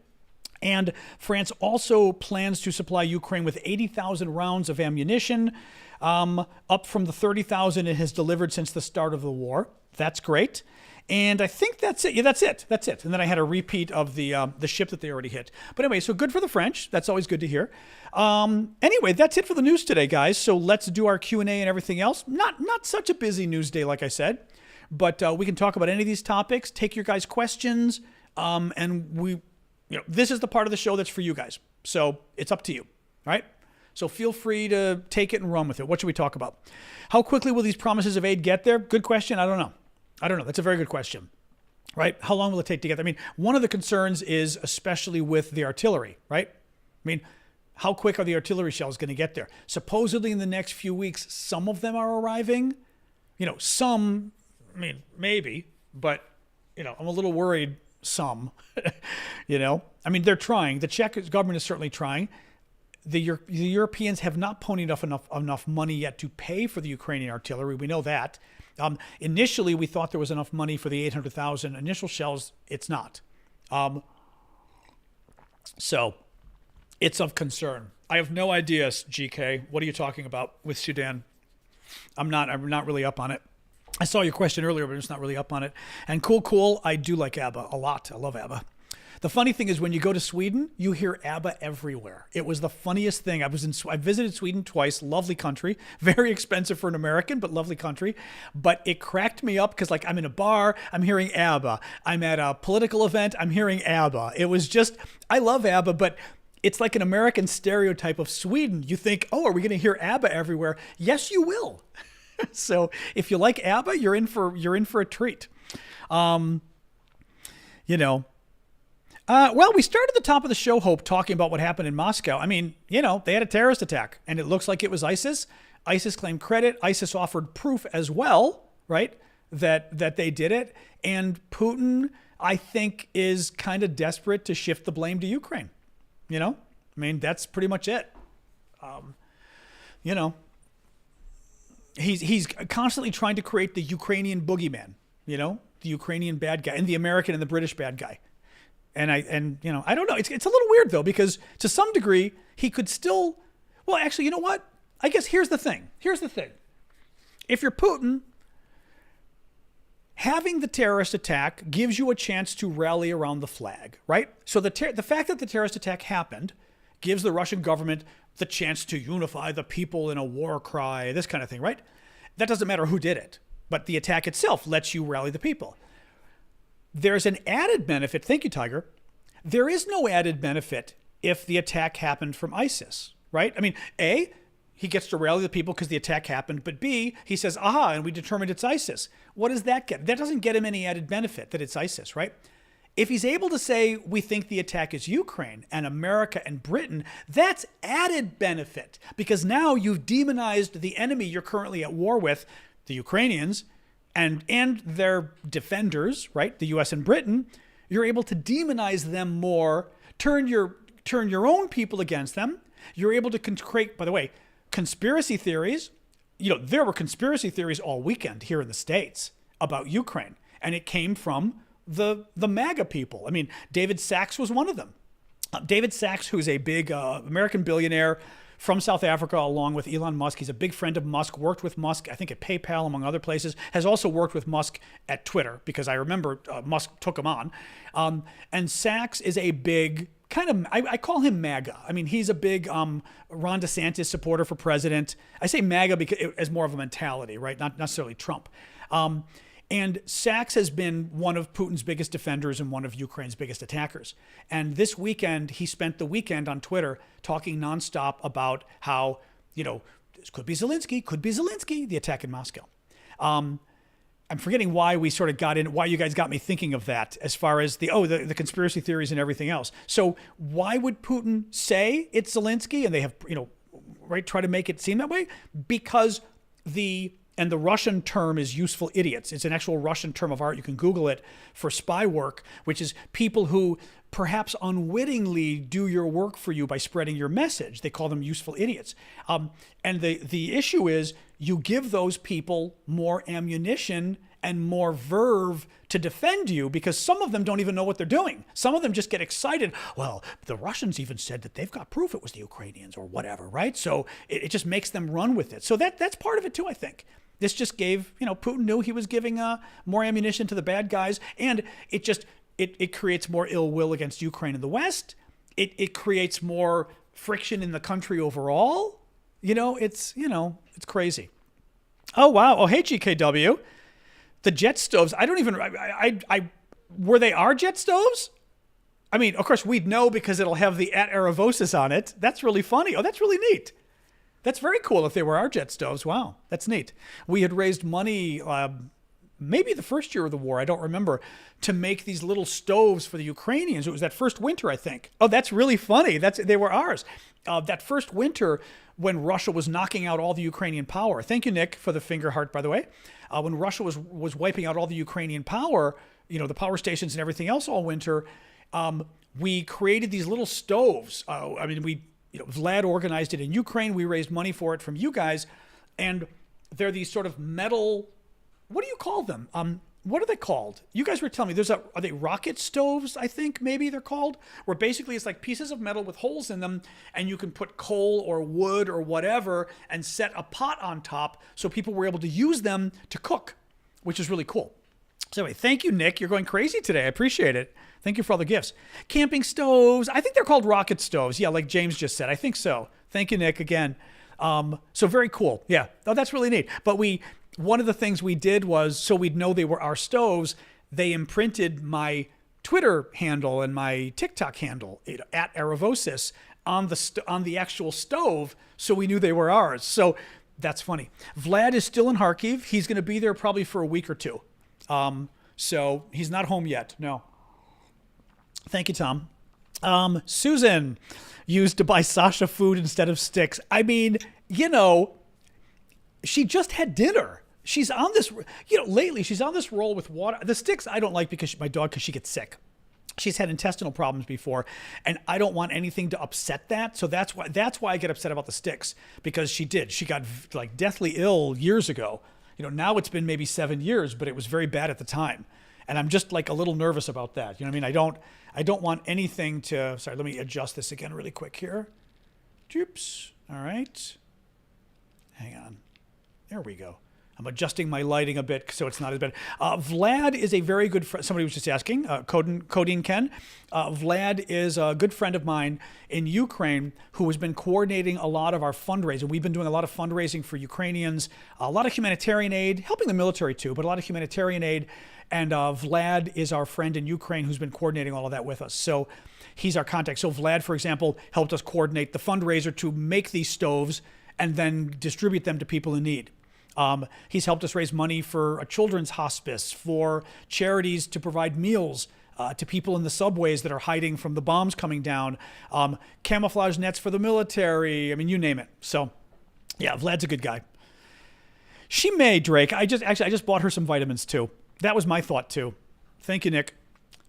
And France also plans to supply Ukraine with 80,000 rounds of ammunition, up from the 30,000 it has delivered since the start of the war. That's great. And I think that's it. Yeah, that's it. That's it. And then I had a repeat of the ship that they already hit. But anyway, so good for the French. That's always good to hear. Anyway, that's it for the news today, guys. So let's do our Q&A and everything else. Not such a busy news day, like I said. But we can talk about any of these topics, take your guys' questions, and this is the part of the show that's for you guys. So it's up to you, all right? So feel free to take it and run with it. What should we talk about? How quickly will these promises of aid get there? Good question. I don't know. That's a very good question, right? How long will it take to get there? I mean, one of the concerns is especially with the artillery, right? I mean, how quick are the artillery shells going to get there? Supposedly in the next few weeks, some of them are arriving. Some, I mean, maybe, but, I'm a little worried some, I mean, they're trying. The Czech government is certainly trying. The Europeans have not ponied enough money yet to pay for the Ukrainian artillery. We know that. Initially, we thought there was enough money for the 800,000 initial shells. It's not. So it's of concern. I have no idea, GK. What are you talking about with Sudan? I'm not really up on it. I saw your question earlier, but I'm just not really up on it. And cool. I do like ABBA a lot. I love ABBA. The funny thing is when you go to Sweden, you hear ABBA everywhere. It was the funniest thing. I visited Sweden twice. Lovely country. Very expensive for an American, but lovely country. But it cracked me up because I'm in a bar, I'm hearing ABBA. I'm at a political event, I'm hearing ABBA. It was just, I love ABBA, but it's like an American stereotype of Sweden. You think, oh, are we going to hear ABBA everywhere? Yes, you will. So if you like ABBA, you're in for a treat. Well, we started at the top of the show, Hope, talking about what happened in Moscow. I mean, they had a terrorist attack, and it looks like it was ISIS. ISIS claimed credit. ISIS offered proof as well, right, that they did it. And Putin, I think, is kind of desperate to shift the blame to Ukraine. I mean, that's pretty much it. He's constantly trying to create the Ukrainian boogeyman, the Ukrainian bad guy, and the American and the British bad guy. And I don't know. It's a little weird though, because to some degree he could still, well, actually, you know what? I guess here's the thing. If you're Putin, having the terrorist attack gives you a chance to rally around the flag, right? So the fact that the terrorist attack happened gives the Russian government the chance to unify the people in a war cry, this kind of thing, right? That doesn't matter who did it, but the attack itself lets you rally the people. There's an added benefit. Thank you, Tiger. There is no added benefit if the attack happened from ISIS, right? I mean, A, he gets to rally the people because the attack happened, but B, he says, aha, and we determined it's ISIS. What does that get? That doesn't get him any added benefit that it's ISIS, right? If he's able to say, we think the attack is Ukraine and America and Britain, that's added benefit, because now you've demonized the enemy you're currently at war with, the Ukrainians, and their defenders, right? The US and Britain. You're able to demonize them more, turn your own people against them. You're able to create, by the way, conspiracy theories. There were conspiracy theories all weekend here in the States about Ukraine, and it came from the MAGA people. I mean, David Sachs was one of them. David Sachs, who's a big American billionaire from South Africa, along with Elon Musk. He's a big friend of Musk, worked with Musk, I think at PayPal, among other places, has also worked with Musk at Twitter, because I remember Musk took him on. And Sachs is a big I call him MAGA. I mean, he's a big Ron DeSantis supporter for president. I say MAGA because as more of a mentality, right? Not necessarily Trump. And Sachs has been one of Putin's biggest defenders and one of Ukraine's biggest attackers. And this weekend, he spent the weekend on Twitter talking nonstop about how, this could be Zelensky, the attack in Moscow. I'm forgetting why we sort of why you guys got me thinking of that as far as the conspiracy theories and everything else. So why would Putin say it's Zelensky and they have, try to make it seem that way? Because the Russian term is useful idiots. It's an actual Russian term of art. You can Google it for spy work, which is people who perhaps unwittingly do your work for you by spreading your message. They call them useful idiots. And the issue is you give those people more ammunition and more verve to defend you because some of them don't even know what they're doing. Some of them just get excited. Well, the Russians even said that they've got proof it was the Ukrainians or whatever, right? So it just makes them run with it. So that's part of it too, I think. This just gave, Putin knew he was giving more ammunition to the bad guys, and it creates more ill will against Ukraine in the West. It creates more friction in the country overall. It's crazy. Oh, wow. Oh, hey, GKW. The jet stoves, were they our jet stoves? I mean, of course, we'd know because it'll have the @Aravosis on it. That's really funny. Oh, that's really neat. That's very cool if they were our jet stoves. Wow, that's neat. We had raised money, maybe the first year of the war, I don't remember, to make these little stoves for the Ukrainians. It was that first winter, I think. Oh, that's really funny. They were ours. That first winter when Russia was knocking out all the Ukrainian power. Thank you, Nick, for the finger heart, by the way. When Russia was wiping out all the Ukrainian power, the power stations and everything else all winter, we created these little stoves. Vlad organized it in Ukraine. We raised money for it from you guys. And they're these sort of metal, what do you call them? What are they called? You guys were telling me are they rocket stoves? I think maybe they're called, where basically it's like pieces of metal with holes in them and you can put coal or wood or whatever and set a pot on top so people were able to use them to cook, which is really cool. So anyway, thank you, Nick. You're going crazy today. I appreciate it. Thank you for all the gifts. Camping stoves. I think they're called rocket stoves. Yeah, like James just said. I think so. Thank you, Nick, again. So very cool. Yeah. Oh, that's really neat. But one of the things we did was, so we'd know they were our stoves, they imprinted my Twitter handle and my TikTok handle @Aravosis on the actual stove, so we knew they were ours. So that's funny. Vlad is still in Kharkiv. He's going to be there probably for a week or two. So he's not home yet. No. Thank you, Tom. Susan used to buy Sasha food instead of sticks. I mean, she just had dinner. She's on this, lately she's on this roll with water. The sticks I don't like because because she gets sick. She's had intestinal problems before, and I don't want anything to upset that. So that's why I get upset about the sticks, because she got like deathly ill years ago. Now it's been maybe 7 years, but it was very bad at the time. And I'm just like a little nervous about that. I don't want anything to, sorry, let me adjust this again really quick here. Oops. All right. Hang on. There we go. I'm adjusting my lighting a bit so it's not as bad. Vlad is a very good friend. Somebody was just asking, Codeine Ken. Vlad is a good friend of mine in Ukraine who has been coordinating a lot of our fundraising. We've been doing a lot of fundraising for Ukrainians, a lot of humanitarian aid, helping the military too, but a lot of humanitarian aid. And Vlad is our friend in Ukraine who's been coordinating all of that with us. So he's our contact. So Vlad, for example, helped us coordinate the fundraiser to make these stoves and then distribute them to people in need. He's helped us raise money for a children's hospice, for charities to provide meals to people in the subways that are hiding from the bombs coming down, camouflage nets for the military. I mean, you name it. So, yeah, Vlad's a good guy. She may, Drake. I just bought her some vitamins too. That was my thought too. Thank you, Nick.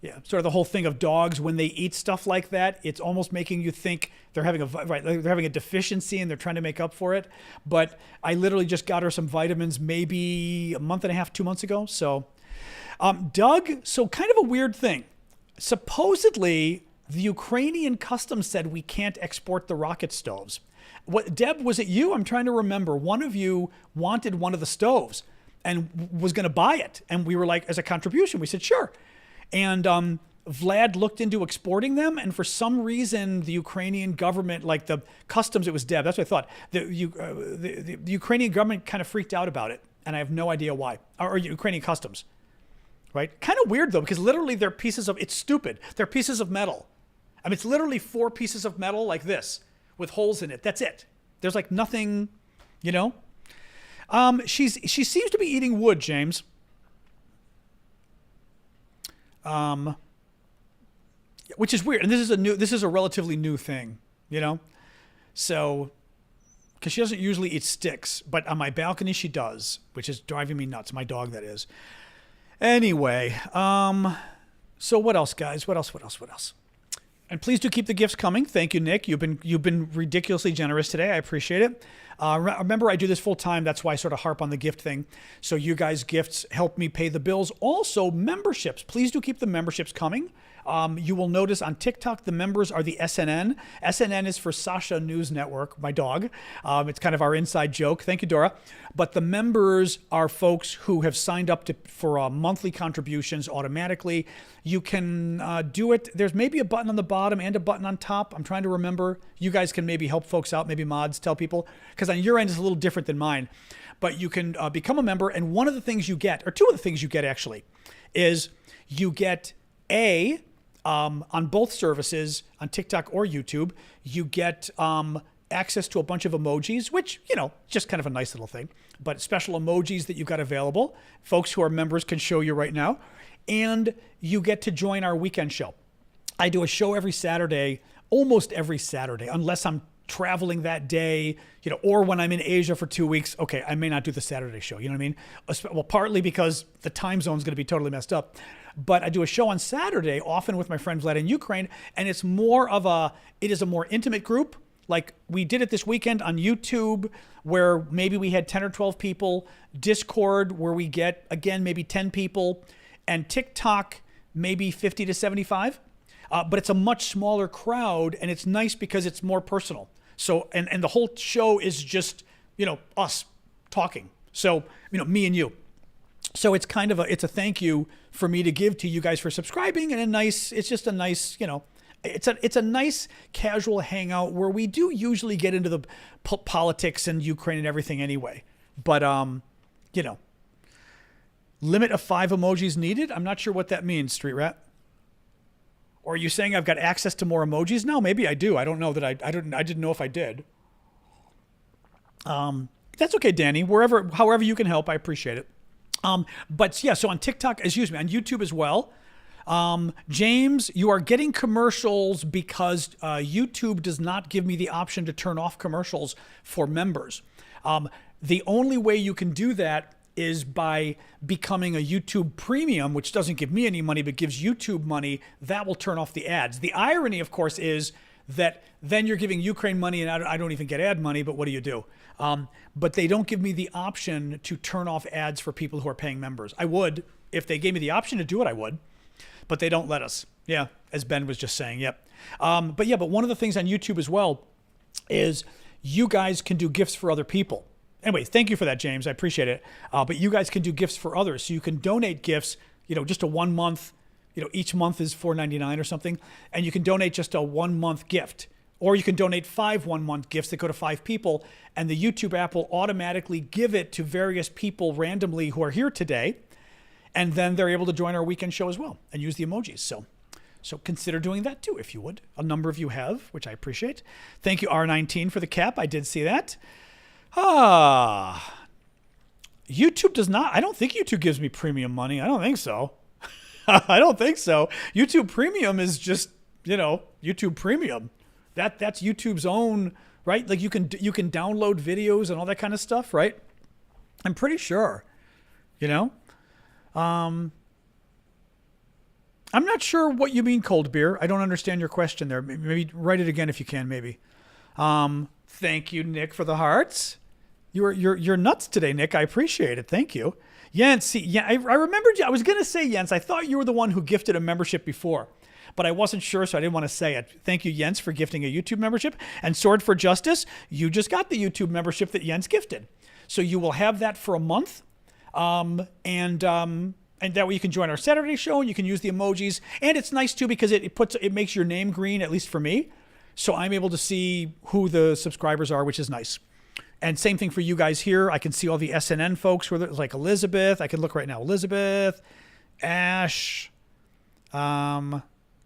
Yeah, sort of the whole thing of dogs when they eat stuff like that, it's almost making you think they're having a deficiency and they're trying to make up for it. But I literally just got her some vitamins maybe a month and a half, 2 months ago. So, Doug, so kind of a weird thing. Supposedly, the Ukrainian customs said we can't export the rocket stoves. What, Deb, was it you? I'm trying to remember. One of you wanted one of the stoves and was going to buy it. And we were like, as a contribution, we said, sure. And Vlad looked into exporting them, and for some reason, the Ukrainian government, like the customs, it was Deb. That's what I thought. The Ukrainian government kind of freaked out about it, and I have no idea why. Or Ukrainian customs, right? Kind of weird though, because literally they're pieces of. It's stupid. They're pieces of metal. I mean, it's literally 4 pieces of metal like this with holes in it. That's it. There's like nothing, you know. She seems to be eating wood, James. Which is weird, and this is a relatively new thing, you know. So, because she doesn't usually eat sticks, but on my balcony she does, which is driving me nuts. My dog, that is. Anyway, so what else, guys? What else? And please do keep the gifts coming. Thank you, Nick. You've been ridiculously generous today. I appreciate it. Remember, I do this full time. That's why I sort of harp on the gift thing. So you guys' gifts help me pay the bills. Also, memberships. Please do keep the memberships coming. You will notice on TikTok, the members are the SNN. SNN is for Sasha News Network, my dog. It's kind of our inside joke. Thank you, Dora. But the members are folks who have signed up for monthly contributions automatically. You can do it. There's maybe a button on the bottom and a button on top. I'm trying to remember. You guys can maybe help folks out, maybe mods, tell people. Because on your end, it's a little different than mine. But you can become a member. And one of the things you get, or two of the things you get actually, is you get on both services, on TikTok or YouTube, you get access to a bunch of emojis, which, you know, just kind of a nice little thing. But special emojis that you've got available. Folks who are members can show you right now. And you get to join our weekend show. I do a show every Saturday, almost every Saturday, unless I'm traveling that day, you know, or when I'm in Asia for 2 weeks. Okay, I may not do the Saturday show, you know what I mean? Well, partly because the time zone is going to be totally messed up. But I do a show on Saturday, often with my friend Vlad in Ukraine, and it is a more intimate group. Like we did it this weekend on YouTube, where maybe we had 10 or 12 people, Discord, where we get, again, maybe 10 people, and TikTok, maybe 50 to 75. But it's a much smaller crowd, and it's nice because it's more personal. So, and the whole show is just, you know, us talking. So, you know, me and you. So it's kind of it's a thank you for me to give to you guys for subscribing, and it's just a nice, you know, it's a nice casual hangout where we do usually get into the politics and Ukraine and everything anyway. But, you know, limit of 5 emojis needed. I'm not sure what that means, Street Rat. Or are you saying I've got access to more emojis? No, maybe I do. I don't know that I didn't know if I did. That's okay, Danny. However you can help, I appreciate it. But yeah, so on TikTok, on YouTube as well. James, you are getting commercials because YouTube does not give me the option to turn off commercials for members. The only way you can do that is by becoming a YouTube Premium, which doesn't give me any money, but gives YouTube money. That will turn off the ads. The irony, of course, is that then you're giving Ukraine money and I don't even get ad money, but what do you do? But they don't give me the option to turn off ads for people who are paying members. I would. If they gave me the option to do it, I would. But they don't let us. Yeah, as Ben was just saying, yep. But one of the things on YouTube as well is you guys can do gifts for other people. Anyway, thank you for that, James. I appreciate it. But you guys can do gifts for others. So you can donate gifts, you know, just a 1 month, you know, each month is $4.99 or something. And you can donate just a 1 month gift. Or you can donate 5 1-month gifts that go to 5 people. And the YouTube app will automatically give it to various people randomly who are here today. And then they're able to join our weekend show as well and use the emojis. So consider doing that too, if you would. A number of you have, which I appreciate. Thank you, R19, for the cap. I did see that. YouTube does not. I don't think YouTube gives me premium money. I don't think so. I don't think so. YouTube Premium is just, you know, YouTube Premium. That's YouTube's own, right? Like you can download videos and all that kind of stuff, right? I'm pretty sure, you know. I'm not sure what you mean, Cold Beer. I don't understand your question there. Maybe write it again if you can, maybe. Thank you, Nick, for the hearts. You're nuts today, Nick. I appreciate it. Thank you. Jens, I remembered you. I was going to say, Jens, I thought you were the one who gifted a membership before, but I wasn't sure, so I didn't want to say it. Thank you, Jens, for gifting a YouTube membership. And Sword for Justice, you just got the YouTube membership that Jens gifted. So you will have that for a month. And And that way you can join our Saturday show and you can use the emojis. And it's nice too because it makes your name green, at least for me. So I'm able to see who the subscribers are, which is nice. And same thing for you guys here. I can see all the SNN folks who are like Elizabeth. I can look right now. Elizabeth, Ash,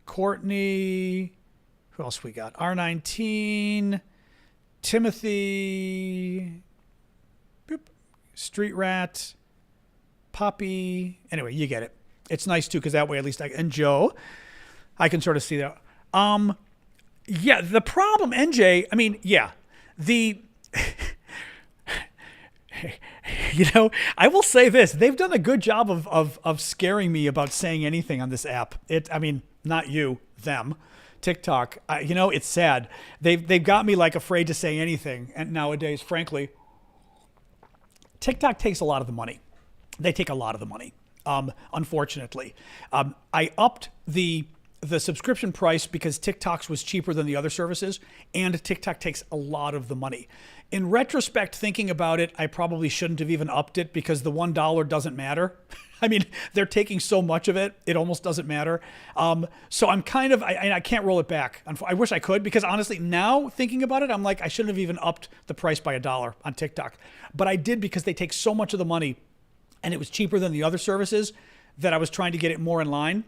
Courtney. Who else we got? R19, Timothy, boop, Street Rat, Poppy. Anyway, you get it. It's nice too because that way at least and Joe, I can sort of see that. Yeah, the problem, NJ. I mean, yeah, the. You know, I will say this. They've done a good job of scaring me about saying anything on this app. I mean, not you, them, TikTok. You know, it's sad. They've got me like afraid to say anything. And nowadays, frankly, TikTok takes a lot of the money. They take a lot of the money, unfortunately. I upped the subscription price because TikTok's was cheaper than the other services, and TikTok takes a lot of the money. In retrospect, thinking about it, I probably shouldn't have even upped it because the $1 doesn't matter. I mean, they're taking so much of it, it almost doesn't matter. So I'm kind of, I can't roll it back. I wish I could because honestly, now thinking about it, I'm like, I shouldn't have even upped the price by $1 on TikTok. But I did because they take so much of the money and it was cheaper than the other services that I was trying to get it more in line.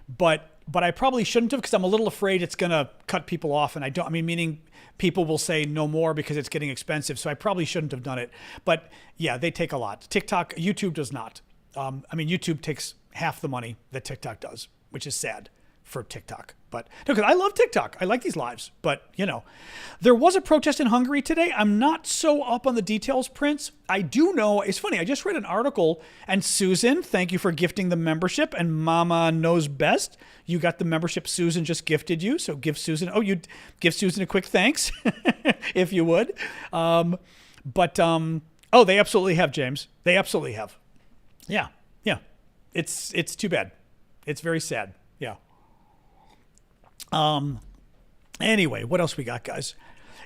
But I probably shouldn't have because I'm a little afraid it's going to cut people off. And meaning people will say no more because it's getting expensive. So I probably shouldn't have done it. But yeah, they take a lot. YouTube does not. YouTube takes half the money that TikTok does, which is sad for TikTok. But no, because I love TikTok. I like these lives. But, you know, there was a protest in Hungary today. I'm not so up on the details, Prince. I do know, it's funny, I just read an article, and Susan, thank you for gifting the membership, and Mama Knows Best. You got the membership Susan just gifted you, so give Susan, you'd give Susan a quick thanks, if you would. They absolutely have, James. They absolutely have. Yeah. It's too bad. It's very sad. Yeah. Anyway, what else we got, guys?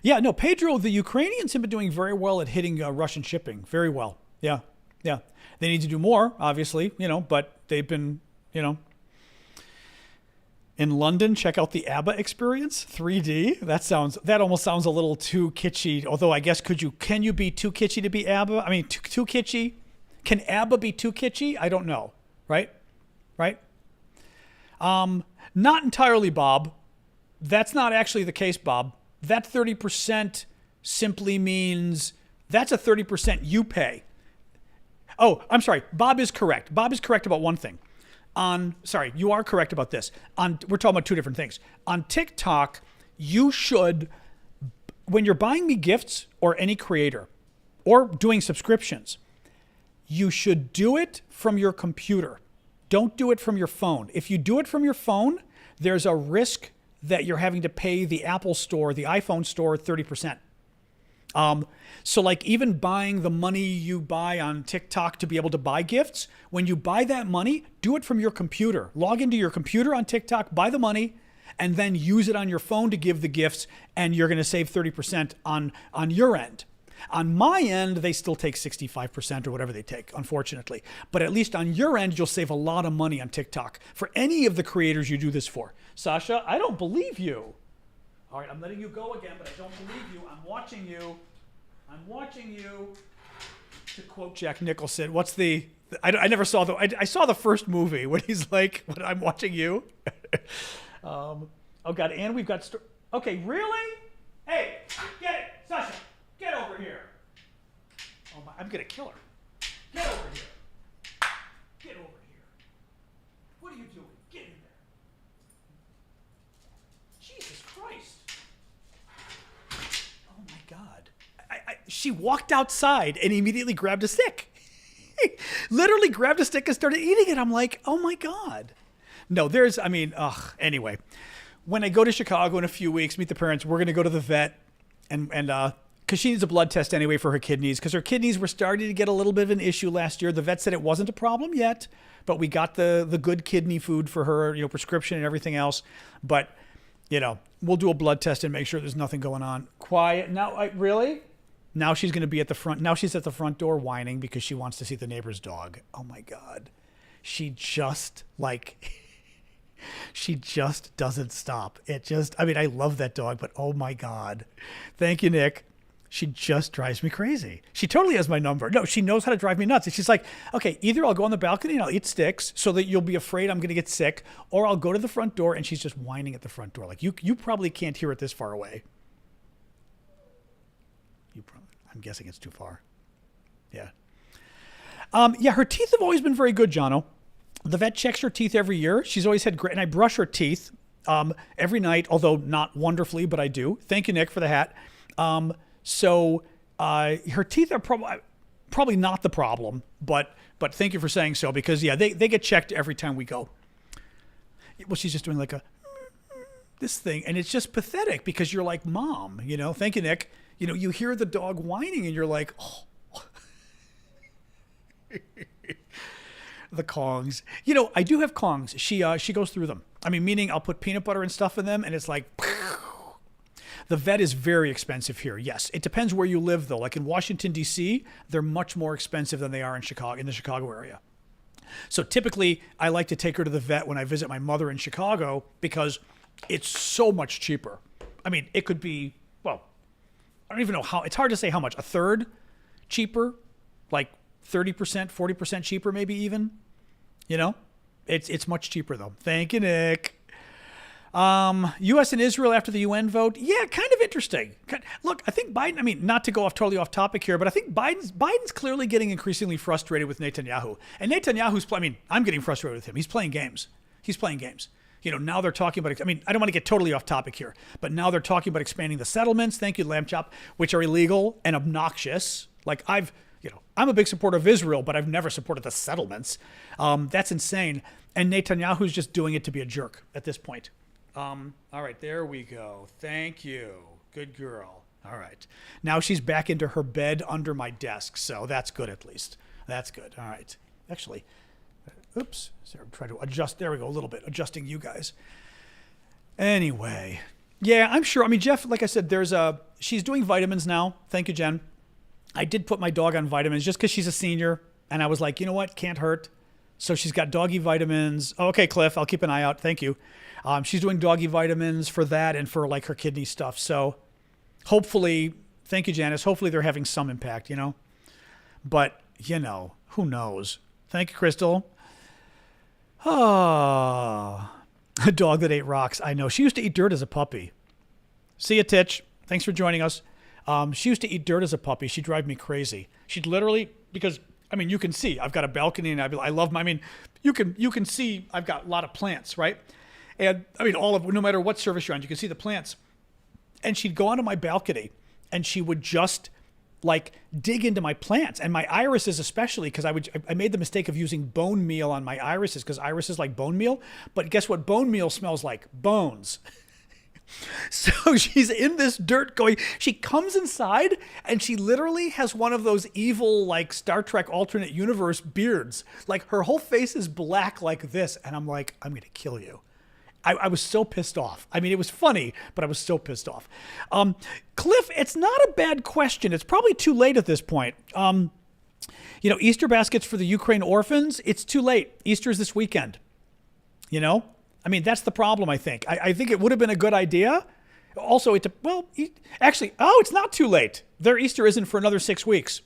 Yeah, no, Pedro, the Ukrainians have been doing very well at hitting Russian shipping. Very well. Yeah. They need to do more, obviously, but they've been, in London, check out the ABBA experience, 3D. That almost sounds a little too kitschy. Although I guess can you be too kitschy to be ABBA? I mean, too kitschy? Can ABBA be too kitschy? I don't know. Right? Not entirely, Bob. That's not actually the case, Bob. That 30% simply means that's a 30% you pay. Oh, I'm sorry. Bob is correct. Bob is correct about one thing. You are correct about this. We're talking about two different things. On TikTok, you should, when you're buying me gifts or any creator or doing subscriptions, you should do it from your computer. Don't do it from your phone. If you do it from your phone, there's a risk that you're having to pay the Apple store, the iPhone store, 30%. So like even buying the money you buy on TikTok to be able to buy gifts, when you buy that money, do it from your computer. Log into your computer on TikTok, buy the money, and then use it on your phone to give the gifts, and you're going to save 30% on your end. On my end, they still take 65% or whatever they take, unfortunately. But at least on your end, you'll save a lot of money on TikTok for any of the creators you do this for. Sasha, I don't believe you. All right, I'm letting you go again, but I don't believe you. I'm watching you. To quote Jack Nicholson, I never saw I saw the first movie when he's like, I'm watching you. Oh God, and we've got, okay, really? Hey, get it, Sasha. Get over here. Oh my, I'm going to kill her. Get over here. Get over here. What are you doing? Get in there. Jesus Christ. Oh my God. She walked outside and immediately grabbed a stick. Literally grabbed a stick and started eating it. I'm like, oh my God. No, anyway. When I go to Chicago in a few weeks, meet the parents, we're going to go to the vet and because she needs a blood test anyway for her kidneys, because her kidneys were starting to get a little bit of an issue last year. The vet said it wasn't a problem yet, but we got the good kidney food for her, prescription and everything else. But, we'll do a blood test and make sure there's nothing going on. Quiet. Now, really? Now she's going to be at the front. Now she's at the front door whining because she wants to see the neighbor's dog. Oh, my God. she just like, she just doesn't stop. I mean, I love that dog, but oh my God. Thank you, Nick. She just drives me crazy. She totally has my number. No, she knows how to drive me nuts. And she's like, okay, either I'll go on the balcony and I'll eat sticks so that you'll be afraid I'm going to get sick, or I'll go to the front door and she's just whining at the front door. Like, you probably can't hear it this far away. I'm guessing it's too far. Yeah. Yeah, her teeth have always been very good, Jono. The vet checks her teeth every year. She's always had great, and I brush her teeth every night, although not wonderfully, but I do. Thank you, Nick, for the hat. So her teeth are probably not the problem, but thank you for saying so, because yeah, they get checked every time we go. Well, she's just doing like this thing, and it's just pathetic because you're like, Mom, thank you, Nick. You hear the dog whining and you're like, oh. The Kongs. I do have Kongs. She goes through them. I mean, meaning I'll put peanut butter and stuff in them and it's like, the vet is very expensive here. Yes. It depends where you live though. Like in Washington, D.C., they're much more expensive than they are in the Chicago area. So typically I like to take her to the vet when I visit my mother in Chicago because it's so much cheaper. I mean, it could be, well, I don't even know how, it's hard to say how much, a third cheaper, like 30%, 40% cheaper, maybe even, it's much cheaper though. Thank you, Nick. U.S. and Israel after the UN vote. Yeah, kind of interesting. Look, I think Biden, I mean, not to go totally off topic here, but I think Biden's clearly getting increasingly frustrated with Netanyahu. And I'm getting frustrated with him. He's playing games. Now they're talking about, I don't want to get totally off topic here, but now they're talking about expanding the settlements. Thank you, Lamb Chop, which are illegal and obnoxious. Like I'm a big supporter of Israel, but I've never supported the settlements. That's insane. And Netanyahu's just doing it to be a jerk at this point. All right, there we go. Thank you. Good girl. All right. Now she's back into her bed under my desk, so that's good at least. That's good. All right. Actually, oops. Try to adjust. There we go, a little bit. Adjusting you guys. Anyway. Yeah, I'm sure. I mean, Jeff, like I said, she's doing vitamins now. Thank you, Jen. I did put my dog on vitamins just because she's a senior, and I was like, you know what? Can't hurt. So she's got doggy vitamins. Oh, okay, Cliff, I'll keep an eye out. Thank you. She's doing doggy vitamins for that and for like her kidney stuff. So hopefully, thank you, Janice. Hopefully they're having some impact, But, who knows? Thank you, Crystal. Oh, a dog that ate rocks. I know. She used to eat dirt as a puppy. See ya, Titch. Thanks for joining us. She used to eat dirt as a puppy. She'd drive me crazy. She'd literally, because, you can see, I've got a balcony and I love you can see I've got a lot of plants, right? And no matter what service you're on, you can see the plants. And she'd go onto my balcony and she would just like dig into my plants and my irises, especially because I made the mistake of using bone meal on my irises because irises like bone meal. But guess what? Bone meal smells like bones. So she's in this dirt she comes inside and she literally has one of those evil, like Star Trek alternate universe beards. Like her whole face is black like this. And I'm like, I'm going to kill you. I was so pissed off. It was funny, but I was so pissed off. Cliff, it's not a bad question. It's probably too late at this point. Easter baskets for the Ukraine orphans, it's too late. Easter is this weekend. That's the problem, I think. I think it would have been a good idea. Also, it's not too late. Their Easter isn't for another 6 weeks.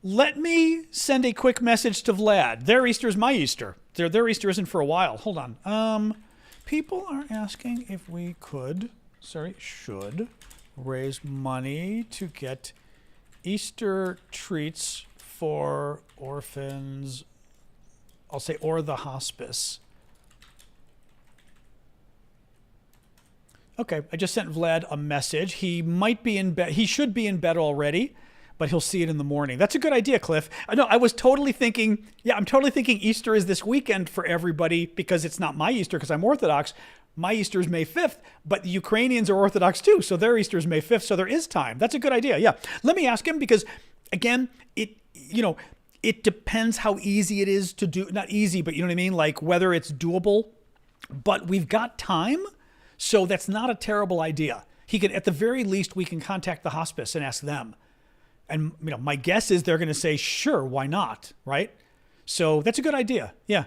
Let me send a quick message to Vlad. Their Easter is my Easter. Their Easter isn't for a while. Hold on. People are asking if we should raise money to get Easter treats for orphans. I'll say, or the hospice. Okay, I just sent Vlad a message. He might be in bed. He should be in bed already, but he'll see it in the morning. That's a good idea, Cliff. No, I was totally thinking, I'm totally thinking Easter is this weekend for everybody because it's not my Easter because I'm Orthodox. My Easter is May 5th, but the Ukrainians are Orthodox too, so their Easter is May 5th, so there is time. That's a good idea, yeah. Let me ask him because, again, it depends how easy it is to do. Not easy, but you know what I mean? Like whether it's doable, but we've got time. So that's not a terrible idea. He can, at the very least, we can contact the hospice and ask them. And my guess is they're going to say, sure, why not, right? So that's a good idea. Yeah.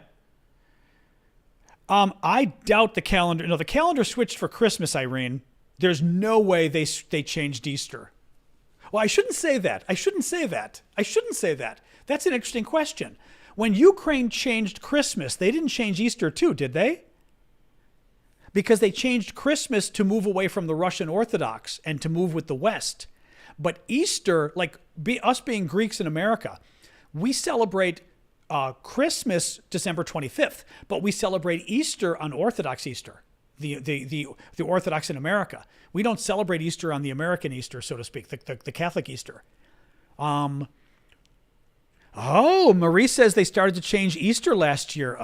I doubt the calendar. No, the calendar switched for Christmas, Irene. There's no way they changed Easter. Well, I shouldn't say that. I shouldn't say that. That's an interesting question. When Ukraine changed Christmas, they didn't change Easter too, did they? Because they changed Christmas to move away from the Russian Orthodox and to move with the West. But Easter, like us being Greeks in America, we celebrate Christmas December 25th, but we celebrate Easter on Orthodox Easter, the Orthodox in America. We don't celebrate Easter on the American Easter, so to speak, the Catholic Easter. Oh, Marie says they started to change Easter last year.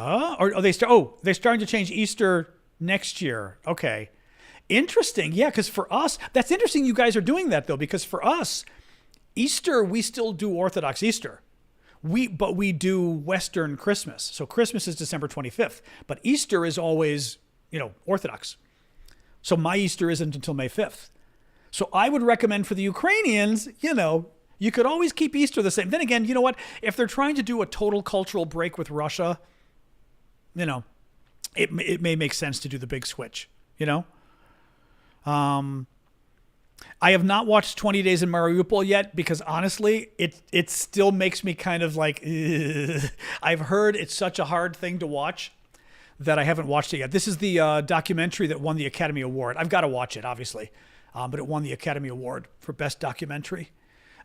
They're starting to change Easter next year. Okay. Interesting. Yeah, because for us, that's interesting you guys are doing that, though, because for us, Easter, we still do Orthodox Easter. But we do Western Christmas. So Christmas is December 25th, but Easter is always, Orthodox. So my Easter isn't until May 5th. So I would recommend for the Ukrainians, you could always keep Easter the same. Then again, you know what? If they're trying to do a total cultural break with Russia, it may make sense to do the big switch, I have not watched 20 Days in Mariupol yet because honestly, it still makes me kind of like, ugh. I've heard it's such a hard thing to watch that I haven't watched it yet. This is the documentary that won the Academy Award. I've got to watch it, obviously, but it won the Academy Award for Best Documentary.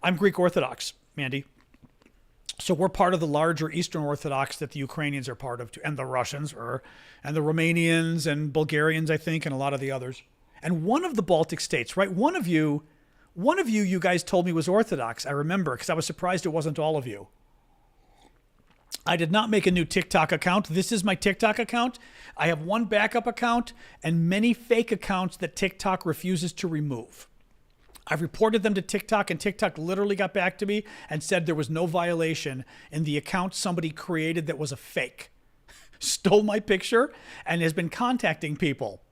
I'm Greek Orthodox, Mandy. So we're part of the larger Eastern Orthodox that the Ukrainians are part of, and the Russians and the Romanians and Bulgarians, I think, and a lot of the others. And one of the Baltic states, right? One of you guys told me was Orthodox. I remember because I was surprised it wasn't all of you. I did not make a new TikTok account. This is my TikTok account. I have one backup account and many fake accounts that TikTok refuses to remove. I've reported them to TikTok, and TikTok literally got back to me and said there was no violation in the account somebody created that was a fake. Stole my picture and has been contacting people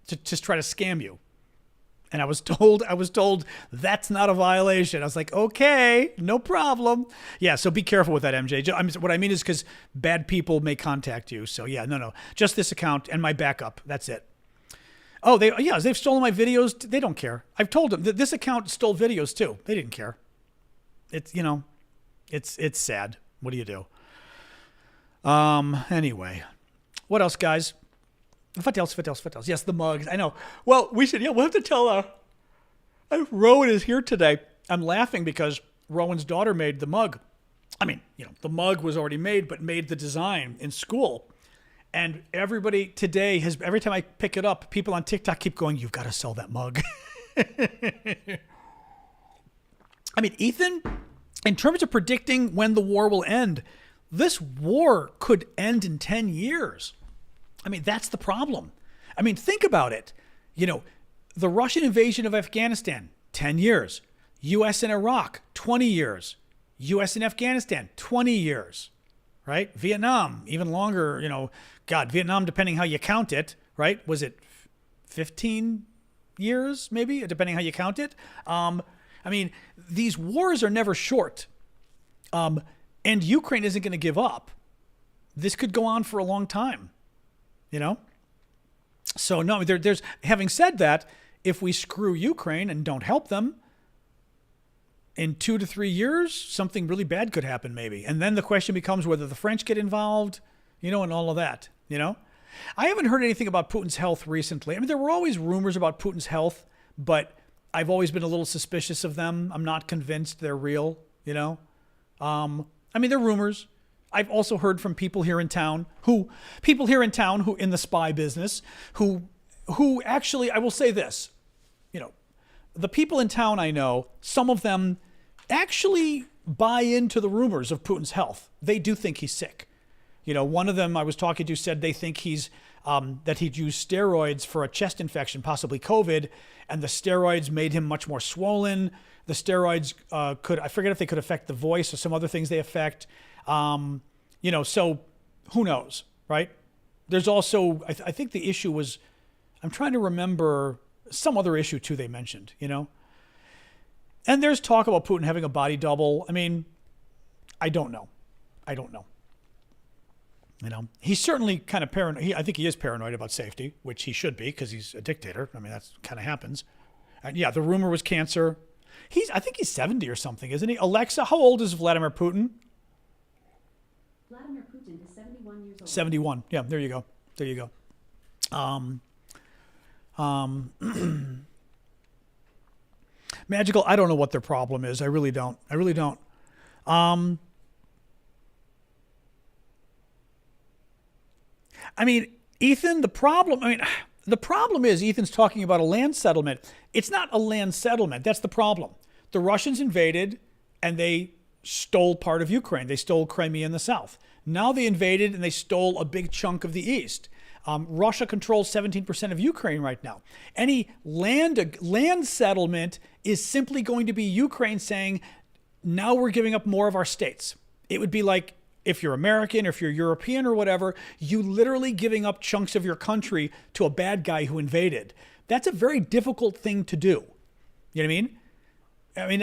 to just try to scam you. And I was told that's not a violation. I was like, okay, no problem. Yeah, so be careful with that, MJ. What I mean is because bad people may contact you. So yeah, no. Just this account and my backup. That's it. Oh, they've stolen my videos. They don't care. I've told them that this account stole videos too. They didn't care. It's it's sad. What do you do? Anyway, what else, guys? What else? Yes, the mugs. I know. Well, we'll have to tell Rowan is here today. I'm laughing because Rowan's daughter made the mug. I mean, the mug was already made, but made the design in school. And everybody today every time I pick it up, people on TikTok keep going, you've got to sell that mug. I mean, Ethan, in terms of predicting when the war will end, this war could end in 10 years. I mean, that's the problem. I mean, think about it. The Russian invasion of Afghanistan, 10 years. U.S. and Iraq, 20 years. U.S. and Afghanistan, 20 years. Right? Vietnam, even longer, Vietnam, depending how you count it, right? Was it 15 years, maybe, depending how you count it? I mean, these wars are never short. And Ukraine isn't going to give up. This could go on for a long time, So, no, there's, having said that, if we screw Ukraine and don't help them, in 2 to 3 years, something really bad could happen maybe. And then the question becomes whether the French get involved, and all of that, I haven't heard anything about Putin's health recently. I mean, there were always rumors about Putin's health, but I've always been a little suspicious of them. I'm not convinced they're real, I mean, they're rumors. I've also heard from people here in town who in the spy business, who actually, I will say this, the people in town I know, some of them actually buy into the rumors of Putin's health. They do think he's sick. One of them I was talking to said they think that he'd used steroids for a chest infection, possibly COVID, and the steroids made him much more swollen. The steroids I forget if they could affect the voice or some other things they affect. So who knows, right? There's also, I think the issue was, I'm trying to remember some other issue too they mentioned, And there's talk about Putin having a body double. I mean, I don't know. I don't know. He's certainly kind of paranoid. I think he is paranoid about safety, which he should be because he's a dictator. I mean, that's kind of happens. And yeah, the rumor was cancer. I think he's 70 or something, isn't he? Alexa, how old is Vladimir Putin? Vladimir Putin is 71 years old. 71. Yeah, there you go. Magical, I don't know what their problem is. I really don't. I mean, Ethan, the problem is Ethan's talking about a land settlement. It's not a land settlement. That's the problem. The Russians invaded and they stole part of Ukraine. They stole Crimea in the south. Now they invaded and they stole a big chunk of the east. Russia controls 17% of Ukraine right now. Any land settlement is simply going to be Ukraine saying, now we're giving up more of our states. It would be like, if you're American or if you're European or whatever, you literally giving up chunks of your country to a bad guy who invaded. That's a very difficult thing to do. You know what I mean?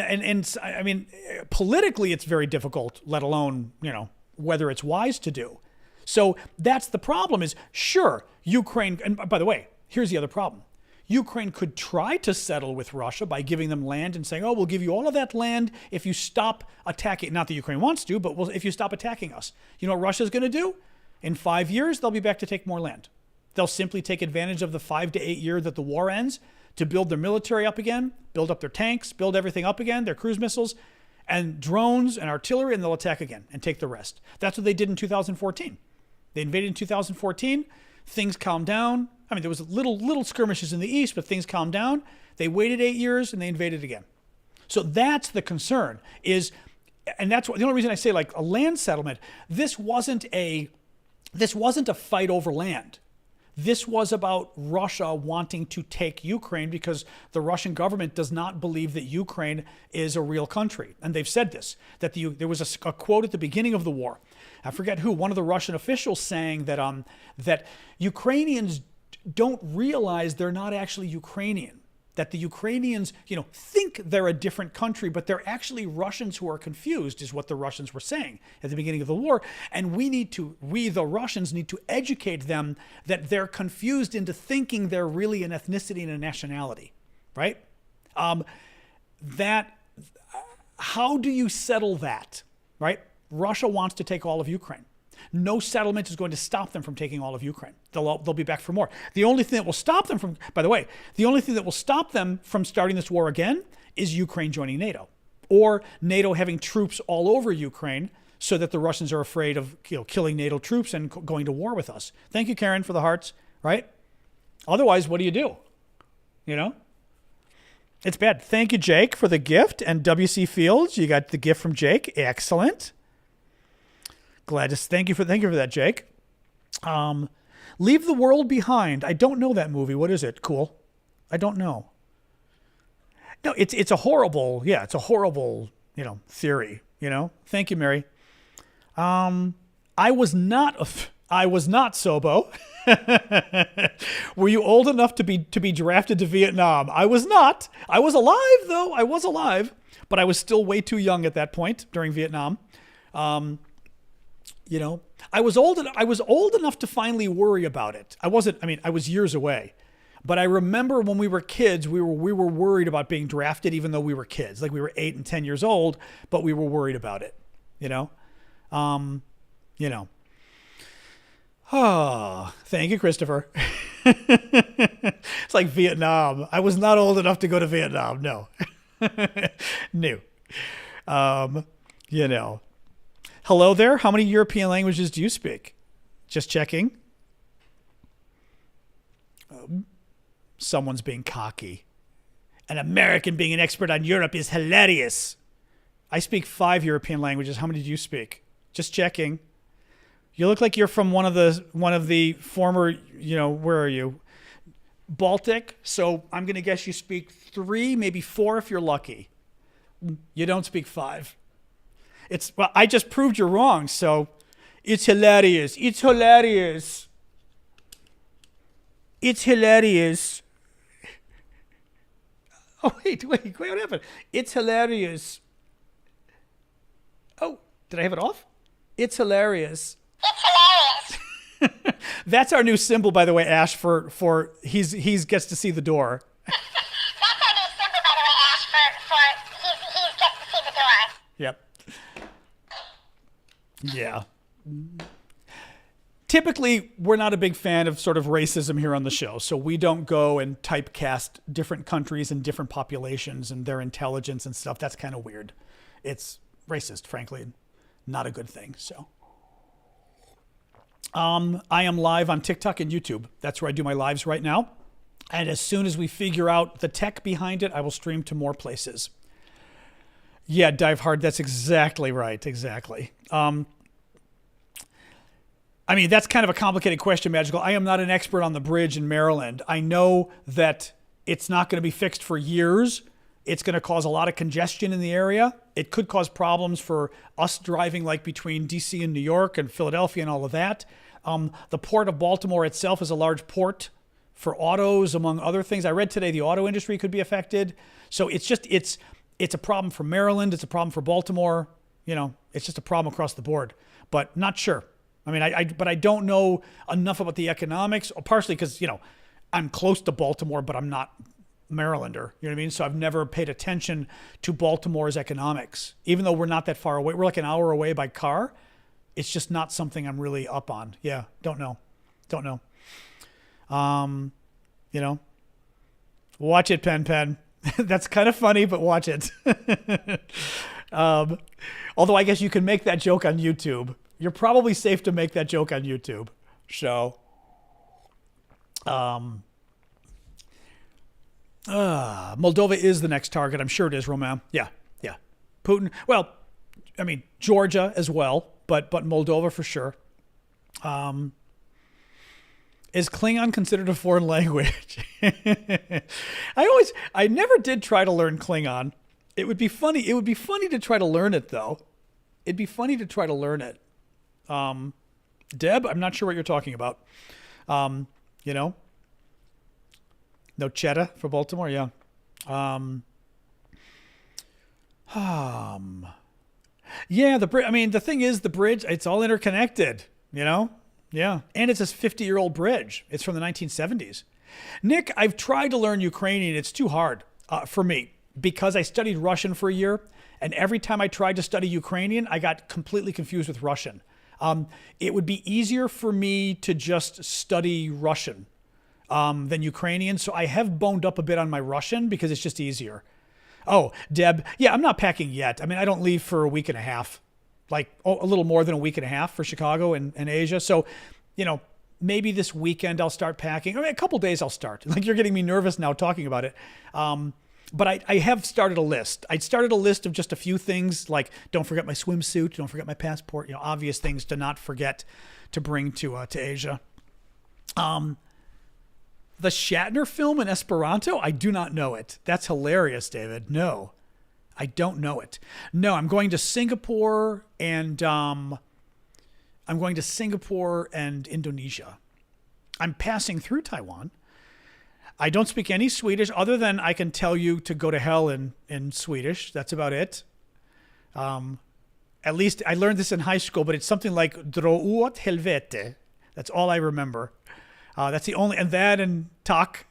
I mean, politically it's very difficult, let alone, whether it's wise to do. So that's the problem is, sure, Ukraine, and by the way, here's the other problem. Ukraine could try to settle with Russia by giving them land and saying, oh, we'll give you all of that land if you stop attacking. Not that Ukraine wants to, but if you stop attacking us. You know what Russia's going to do? In 5 years, they'll be back to take more land. They'll simply take advantage of the 5 to 8 year that the war ends to build their military up again, build up their tanks, build everything up again, their cruise missiles, and drones and artillery, and they'll attack again and take the rest. That's what they did in 2014. They invaded in 2014. Things calmed down. I mean, there was little skirmishes in the east, but things calmed down. They waited 8 years and they invaded again. So that's the concern and that's the only reason I say like a land settlement. This wasn't a fight over land. This was about Russia wanting to take Ukraine because the Russian government does not believe that Ukraine is a real country. And they've said this, that there was a quote at the beginning of the war. I forget who, one of the Russian officials saying that Ukrainians don't realize they're not actually Ukrainian, that the Ukrainians, think they're a different country, but they're actually Russians who are confused, is what the Russians were saying at the beginning of the war. And we, the Russians, need to educate them that they're confused into thinking they're really an ethnicity and a nationality, right? How do you settle that, right? Russia wants to take all of Ukraine. No settlement is going to stop them from taking all of Ukraine. They'll be back for more. The only thing that will stop them from, by the way, the only thing that will stop them from starting this war again is Ukraine joining NATO, or NATO having troops all over Ukraine so that the Russians are afraid of killing NATO troops and going to war with us. Thank you, Karen, for the hearts, right? Otherwise, what do you do? It's bad. Thank you, Jake, for the gift. And WC Fields, you got the gift from Jake. Excellent. Thank you for that, Jake. Leave the World Behind. I don't know that movie. What is it? Cool. I don't know. No, it's a horrible, theory, Thank you, Mary. I was not Sobo. Were you old enough to be drafted to Vietnam? I was not. I was alive though. I was alive, but I was still way too young at that point during Vietnam. I was old enough to finally worry about it. I was years away, but I remember when we were kids, we were worried about being drafted, even though we were kids, like we were 8 and 10 years old, but we were worried about it, Oh, thank you, Christopher. It's like Vietnam. I was not old enough to go to Vietnam. No, no. Hello there. How many European languages do you speak? Just checking. Someone's being cocky. An American being an expert on Europe is hilarious. I speak 5 European languages. How many do you speak? Just checking. You look like you're from one of the former, where are you? Baltic. So I'm going to guess you speak 3, maybe 4 if you're lucky. You don't speak 5. I just proved you're wrong, so it's hilarious. It's hilarious. It's hilarious. Oh, wait, what happened? It's hilarious. Oh, did I have it off? It's hilarious. It's hilarious. That's our new symbol, by the way, Ash, for he's gets to see the door. That's our new symbol, by the way, Ash, for he gets to see the door. Yep. Yeah. Typically, we're not a big fan of sort of racism here on the show, so we don't go and typecast different countries and different populations and their intelligence and stuff. That's kind of weird. It's racist, frankly. Not a good thing, so. I am live on TikTok and YouTube. That's where I do my lives right now. And as soon as we figure out the tech behind it, I will stream to more places. Yeah, dive hard. That's exactly right. Exactly. I mean, that's kind of a complicated question, Magical. I am not an expert on the bridge in Maryland. I know that it's not going to be fixed for years. It's going to cause a lot of congestion in the area. It could cause problems for us driving like between DC and New York and Philadelphia and all of that. The port of Baltimore itself is a large port for autos, among other things. I read today the auto industry could be affected. So it's a problem for Maryland. It's a problem for Baltimore. You know, it's just a problem across the board, but not sure. I mean, but I don't know enough about the economics, partially because, you know, I'm close to Baltimore, but I'm not Marylander. You know what I mean? So I've never paid attention to Baltimore's economics, even though we're not that far away. We're like an hour away by car. It's just not something I'm really up on. Yeah, don't know. You know, watch it, Pen. That's kind of funny, but watch it. Although I guess you can make that joke on YouTube. You're probably safe to make that joke on YouTube. So, Moldova is the next target. I'm sure it is, Roman. Yeah. Putin. Well, I mean, Georgia as well, but Moldova for sure. Is Klingon considered a foreign language? I never did try to learn Klingon. It would be funny. It would be funny to try to learn it, though. It'd be funny to try to learn it. Deb, I'm not sure what you're talking about. You know, no cheddar for Baltimore. Yeah. Yeah. I mean, the thing is, the bridge, it's all interconnected, you know? Yeah. And it's a 50-year-old bridge. It's from the 1970s. Nick, I've tried to learn Ukrainian. It's too hard for me because I studied Russian for a year. And every time I tried to study Ukrainian, I got completely confused with Russian. It would be easier for me to just study Russian than Ukrainian. So I have boned up a bit on my Russian because it's just easier. Oh, Deb. Yeah, I'm not packing yet. I mean, I don't leave for a week and a half, like a little more than a week and a half for Chicago and Asia. So, you know, maybe this weekend I'll start packing. I mean, a couple days I'll start. Like, you're getting me nervous now talking about it. But I have started a list. I started a list of just a few things, like don't forget my swimsuit, don't forget my passport, you know, obvious things to not forget to bring to Asia. The Shatner film in Esperanto, I do not know it. That's hilarious, David. No, I don't know it. No, I'm going to Singapore and Indonesia. I'm passing through Taiwan. I don't speak any Swedish other than I can tell you to go to hell in Swedish. That's about it. At least I learned this in high school, but it's something like dra åt helvete. That's all I remember. That's the only, and that and tak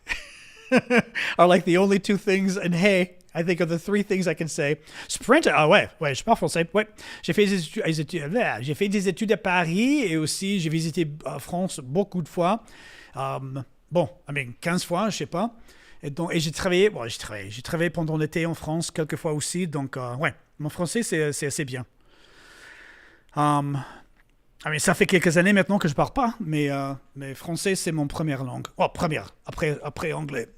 are like the only two things. And hey, I think are the three things I can say. Sprinter, ouais, je parle français. Ouais, j'ai fait des études à Paris et aussi j'ai visité France beaucoup de fois. Bon, I mean, 15 fois, je sais pas. Et j'ai travaillé pendant l'été en France quelques fois aussi. Donc, ouais, mon français, c'est assez bien. I mean, ça fait quelques années maintenant que je parle pas, mais français, c'est mon première langue. Oh, première, après anglais.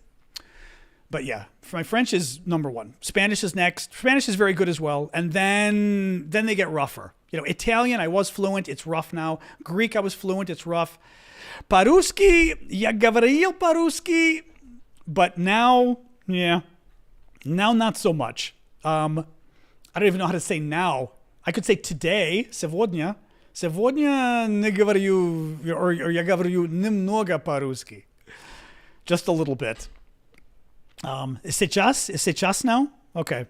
But yeah, my French is number one. Spanish is next. Spanish is very good as well. And then they get rougher. You know, Italian, I was fluent. It's rough now. Greek, I was fluent. It's rough. По-русски, я говорил по-русски, but now, yeah, now not so much. I don't even know how to say now. I could say today, сегодня. Сегодня не говорю, or я говорю немного по-русски. Just a little bit. Is сейчас now? Okay.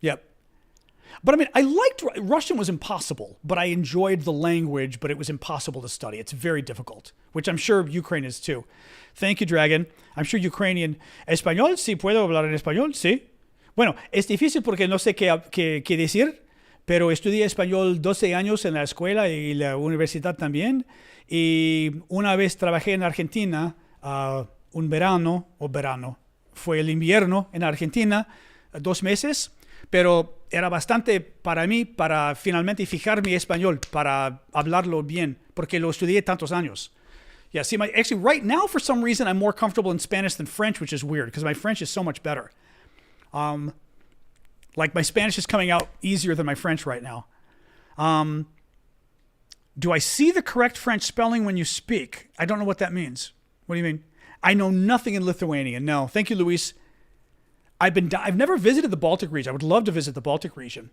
Yep. But I mean, I liked Russian was impossible, but I enjoyed the language, but it was impossible to study. It's very difficult, which I'm sure Ukraine is too. Thank you, Dragon. I'm sure Ukrainian. Español, sí, puedo hablar en español, sí. Bueno, es difícil porque no sé qué decir, pero estudié español 12 años en la escuela y la universidad también. Y una vez trabajé en Argentina, un verano, fue el invierno en Argentina, 2 meses, pero era bastante para mí para finalmente fijar mi español, para hablarlo bien, porque lo estudié tantos años. Yeah, see, actually right now, for some reason, I'm more comfortable in Spanish than French, which is weird, because my French is so much better. Like, my Spanish is coming out easier than my French right now. Do I see the correct French spelling when you speak? I don't know what that means. What do you mean? I know nothing in Lithuanian. No. Thank you, Luis. I've never visited the Baltic region. I would love to visit the Baltic region.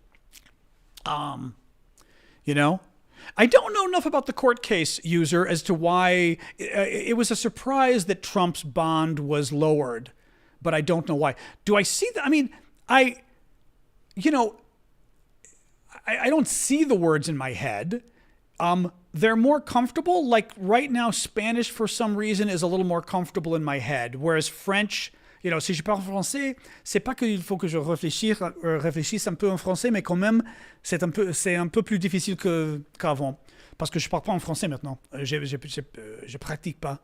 You know, I don't know enough about the court case, user, as to why it was a surprise that Trump's bond was lowered, but I don't know why. Do I see that? I mean, I don't see the words in my head. They're more comfortable. Like right now, Spanish for some reason is a little more comfortable in my head, whereas French, si je parle français, c'est pas qu'il faut que je réfléchisse un peu en français, mais quand même, c'est un peu plus difficile qu'avant, parce que je parle pas en français maintenant. Je pratique pas.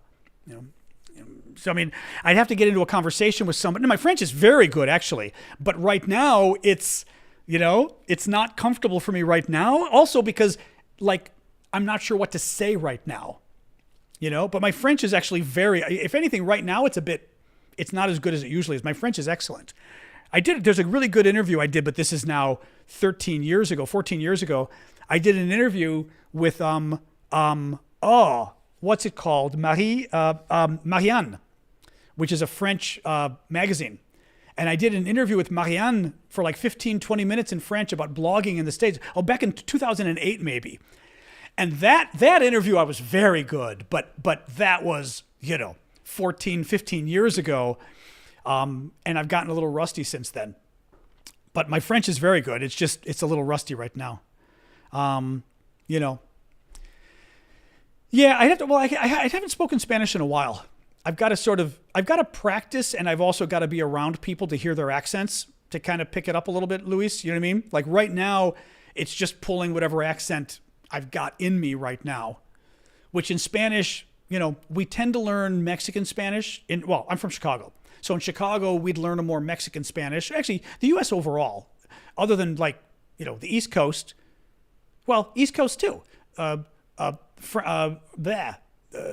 So I mean, I'd have to get into a conversation with somebody. My French is very good, actually, but right now it's not comfortable for me right now. Also because, like, I'm not sure what to say right now. But my French is actually if anything, right now it's not as good as it usually is. My French is excellent. There's a really good interview I did, but this is now 14 years ago. I did an interview with, what's it called? Marianne, which is a French magazine. And I did an interview with Marianne for like 15, 20 minutes in French about blogging in the States. Back in 2008, maybe. And that interview, I was very good, but that was, 14, 15 years ago. And I've gotten a little rusty since then. But my French is very good. It's a little rusty right now. Yeah, I haven't spoken Spanish in a while. I've got to practice, and I've also got to be around people to hear their accents to kind of pick it up a little bit, Luis. You know what I mean? Like right now, it's just pulling whatever accent I've got in me right now, which in Spanish, we tend to learn Mexican Spanish. I'm from Chicago. So in Chicago, we'd learn a more Mexican Spanish. Actually, the U.S. overall, other than the East Coast. Well, East Coast too.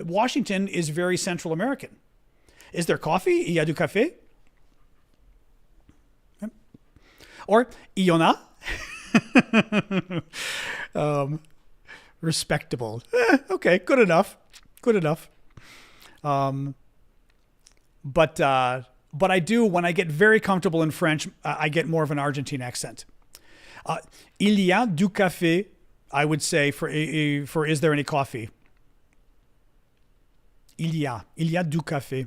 Washington is very Central American. Is there coffee? Il y a du café? Yep. Or, il y en a? Respectable. Okay, good enough. But I do, when I get very comfortable in French, I get more of an Argentine accent. Il y a du café, I would say, for is there any coffee? Il y a du café.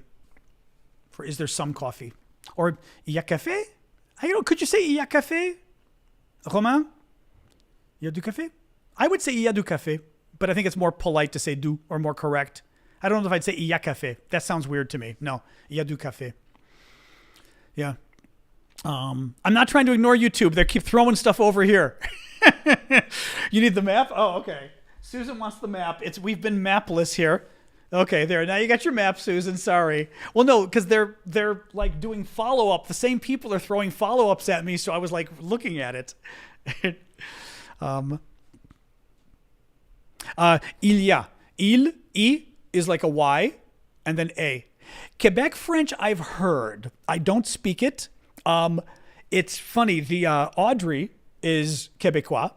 For is there some coffee? Or il y a café? Could you say il y a café? Romain? Il y a du café? I would say il y a du café, but I think it's more polite to say du, or more correct. I don't know if I'd say il y a café. That sounds weird to me. No, il y a du café. Yeah. I'm not trying to ignore YouTube. They keep throwing stuff over here. You need the map? Oh, okay. Susan wants the map. We've been mapless here. Okay, there. Now you got your map, Susan. Sorry. Well, no, because they're like doing follow-up. The same people are throwing follow-ups at me, so I was like looking at it. Il y a. Il, I is like a Y, and then A. Quebec French, I've heard. I don't speak it. It's funny. The Audrey is Quebecois.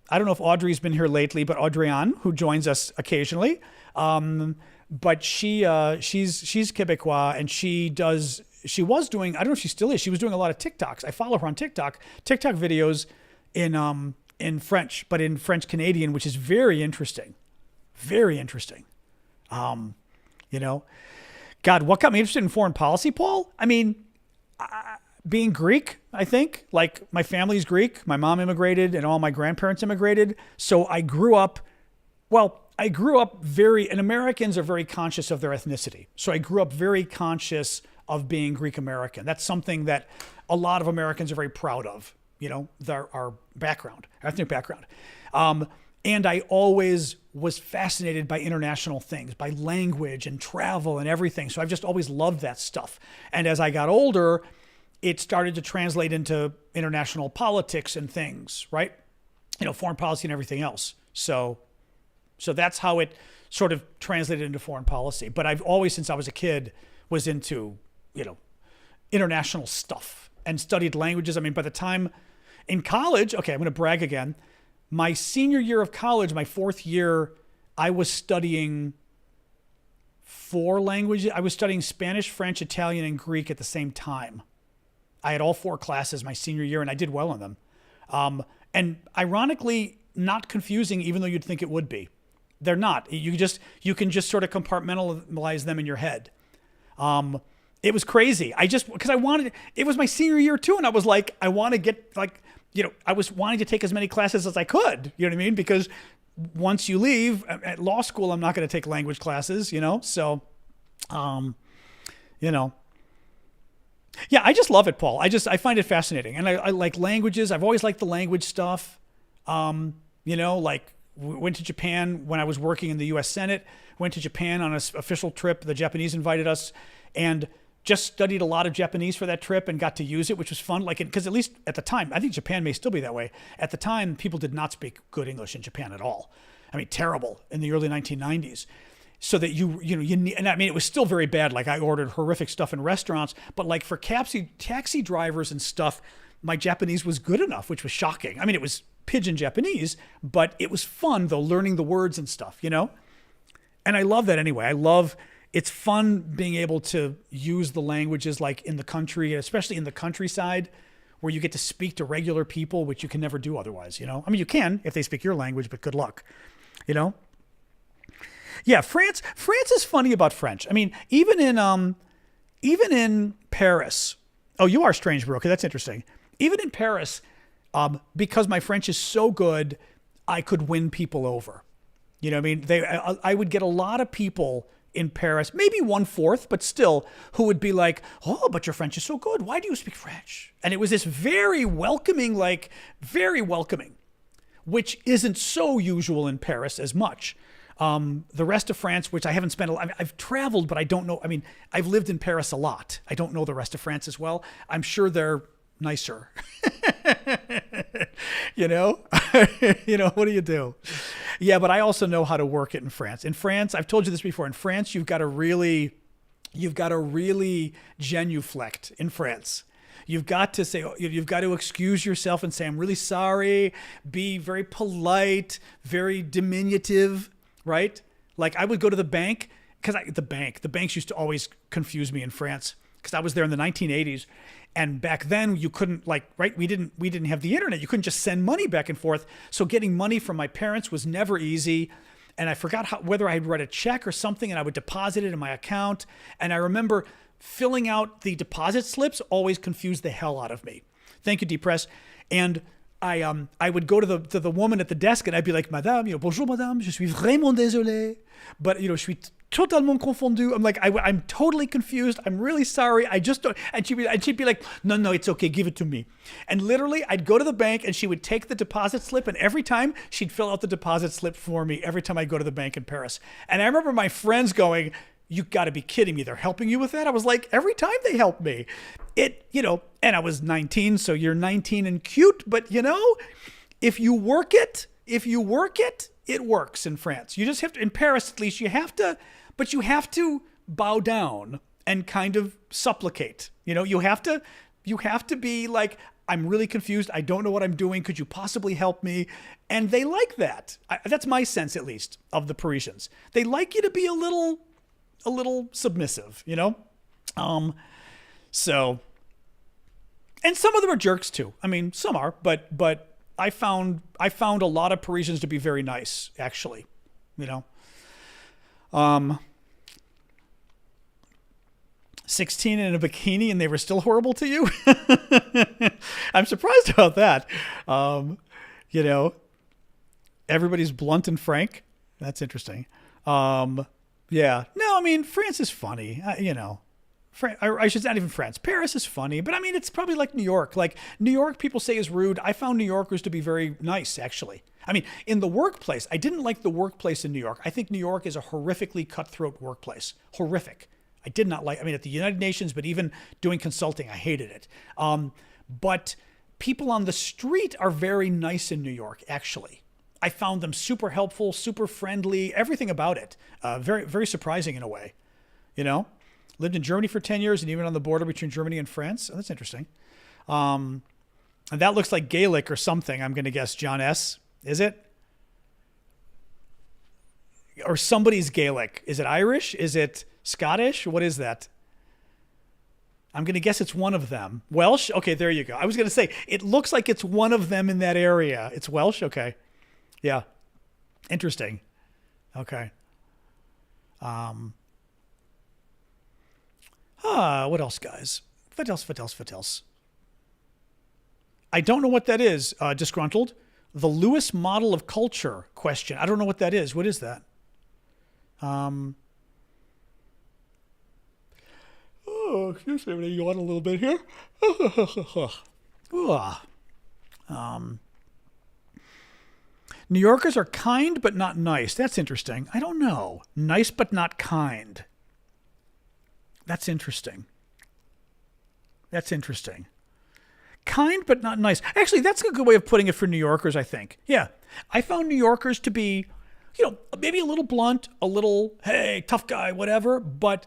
I don't know if Audrey's been here lately, but Audriane, who joins us occasionally, but she's Quebecois, and she was doing, I don't know if she still is, she was doing a lot of TikToks. I follow her on TikTok videos in French, but in French Canadian, which is very interesting. Very interesting. God, what got me interested in foreign policy, Paul? I mean, being Greek, I think. Like, my family's Greek. My mom immigrated and all my grandparents immigrated. So I grew up, and Americans are very conscious of their ethnicity. So I grew up very conscious of being Greek American. That's something that a lot of Americans are very proud of, our background, our ethnic background. And I always was fascinated by international things, by language and travel and everything. So I've just always loved that stuff. And as I got older, it started to translate into international politics and things, right? Foreign policy and everything else. So that's how it sort of translated into foreign policy. But I've always, since I was a kid, was into, international stuff and studied languages. I mean, by the time in college, okay, I'm going to brag again. My senior year of college, my fourth year, I was studying 4 languages. I was studying Spanish, French, Italian, and Greek at the same time. I had all 4 classes my senior year, and I did well in them. And ironically, not confusing, even though you'd think it would be. They're not. You can just sort of compartmentalize them in your head. It was crazy. Because it was my senior year too, and I was like, I want to get I was wanting to take as many classes as I could, you know what I mean? Because once you leave at law school, I'm not going to take language classes, so, yeah, I just love it, Paul. I find it fascinating. And I like languages. I've always liked the language stuff. Like went to Japan when I was working in the U.S. Senate, went to Japan on an official trip. The Japanese invited us, and just studied a lot of Japanese for that trip and got to use it, which was fun. Because at least at the time, I think Japan may still be that way. At the time, people did not speak good English in Japan at all. I mean, terrible in the early 1990s. So that it was still very bad. Like, I ordered horrific stuff in restaurants, but like for taxi drivers and stuff, my Japanese was good enough, which was shocking. I mean, it was pidgin Japanese, but it was fun though, learning the words and stuff, And I love that anyway. It's fun being able to use the languages like in the country, especially in the countryside, where you get to speak to regular people, which you can never do otherwise, I mean, you can if they speak your language, but good luck, Yeah, France is funny about French. I mean, even in Paris. Oh, you are strange, bro. Okay, that's interesting. Even in Paris, because my French is so good, I could win people over. I mean? I would get a lot of people in Paris, maybe 1/4, but still, who would be like, "Oh, but your French is so good. Why do you speak French?" And it was this very welcoming, which isn't so usual in Paris as much. The rest of France, which I haven't spent I've traveled, but I don't know. I mean, I've lived in Paris a lot. I don't know the rest of France as well. I'm sure they're nicer. What do you do? Yeah, but I also know how to work it in France. In France, I've told you this before. In France, you've got to really genuflect in France. You've got to excuse yourself and say, "I'm really sorry." Be very polite, very diminutive, right? Like, I would go to the bank because the banks used to always confuse me in France because I was there in the 1980s. And back then you couldn't we didn't have the internet. You couldn't just send money back and forth. So getting money from my parents was never easy. And I forgot whether I had write a check or something, and I would deposit it in my account. And I remember filling out the deposit slips always confused the hell out of me. Thank you, Depress. And I would go to the woman at the desk and I'd be like, "Madame, bonjour, madame, je suis vraiment désolé, but je suis totalement confondu." I'm like, I'm totally confused. I'm really sorry. I just don't. And she'd be like, "No, it's okay. Give it to me." And literally, I'd go to the bank and she would take the deposit slip, and every time she'd fill out the deposit slip for me. Every time I go to the bank in Paris, and I remember my friends going, "You got to be kidding me. They're helping you with that?" I was like, every time they help me. And I was 19, so you're 19 and cute, but if you work it, it works in France. You just have to, in Paris at least, you have to bow down and kind of supplicate. You have to be like, "I'm really confused. I don't know what I'm doing. Could you possibly help me?" And they like that. That's my sense, at least, of the Parisians. They like you to be a little submissive, So, and some of them are jerks too. I mean, some are, but I found a lot of Parisians to be very nice, actually, 16 in a bikini and they were still horrible to you? I'm surprised about that. You know, everybody's blunt and frank. That's interesting. Yeah. No, I mean, France is funny. You know, I should not even France. Paris is funny, but I mean, it's probably like New York. Like New York, people say is rude. I found New Yorkers to be very nice, actually. I mean, in the workplace, I didn't like the workplace in New York. I think New York is a horrifically cutthroat workplace. Horrific. I did not like, I mean, at the United Nations, but even doing consulting, I hated it. But people on the street are very nice in New York, actually. I found them super helpful, super friendly, everything about it. Very, very surprising in a way, you know? Lived in Germany for 10 years and even on the border between Germany and France. Oh, that's interesting. And that looks like Gaelic or something, I'm going to guess. John S. Is it? Or somebody's Gaelic. Is it Irish? Is it Scottish? What is that? I'm going to guess it's one of them. Welsh? Okay, there you go. I was going to say, it looks like it's one of them in that area. It's Welsh? Okay. Yeah. Interesting. Okay. What else, guys? What else? I don't know what that is, disgruntled. The Lewis model of culture question. I don't know what that is. What is that? Oh, excuse me, I'm going to yawn a little bit here. New Yorkers are kind but not nice. That's interesting. I don't know. Nice but not kind. That's interesting. Kind but not nice. Actually, that's a good way of putting it for New Yorkers, I think. Yeah. I found New Yorkers to be, you know, maybe a little blunt, a little, hey, tough guy, whatever, but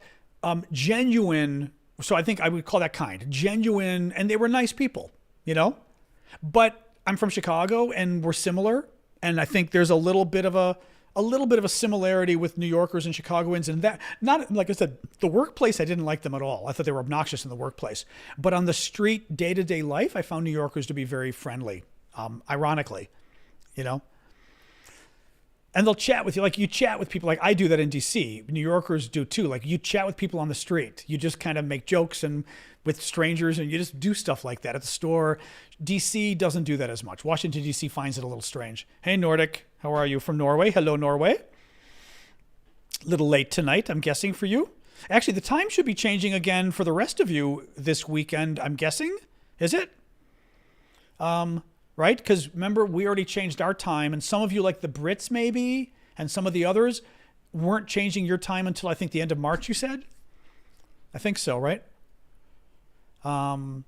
genuine. So I think I would call that kind. Genuine, and they were nice people, you know? But I'm from Chicago and we're similar, and I think there's a little bit of a similarity with New Yorkers and Chicagoans, and that, not like I said, the workplace, I didn't like them at all. I thought they were obnoxious in the workplace. But on the street, day-to-day life, I found New Yorkers to be very friendly, ironically, you know? And they'll chat with you. Like you chat with people, like I do that in DC. New Yorkers do too. Like you chat with people on the street. You just kind of make jokes and with strangers, and you just do stuff like that at the store. DC doesn't do that as much. Washington, DC finds it a little strange. Hey, Nordic, how are you? From Norway? Hello, Norway. Little late tonight, I'm guessing, for you. Actually, the time should be changing again for the rest of you this weekend, I'm guessing. Is it? Right? Because remember, we already changed our time, and some of you, like the Brits maybe, and some of the others, weren't changing your time until I think the end of March, you said? I think so, right? Well,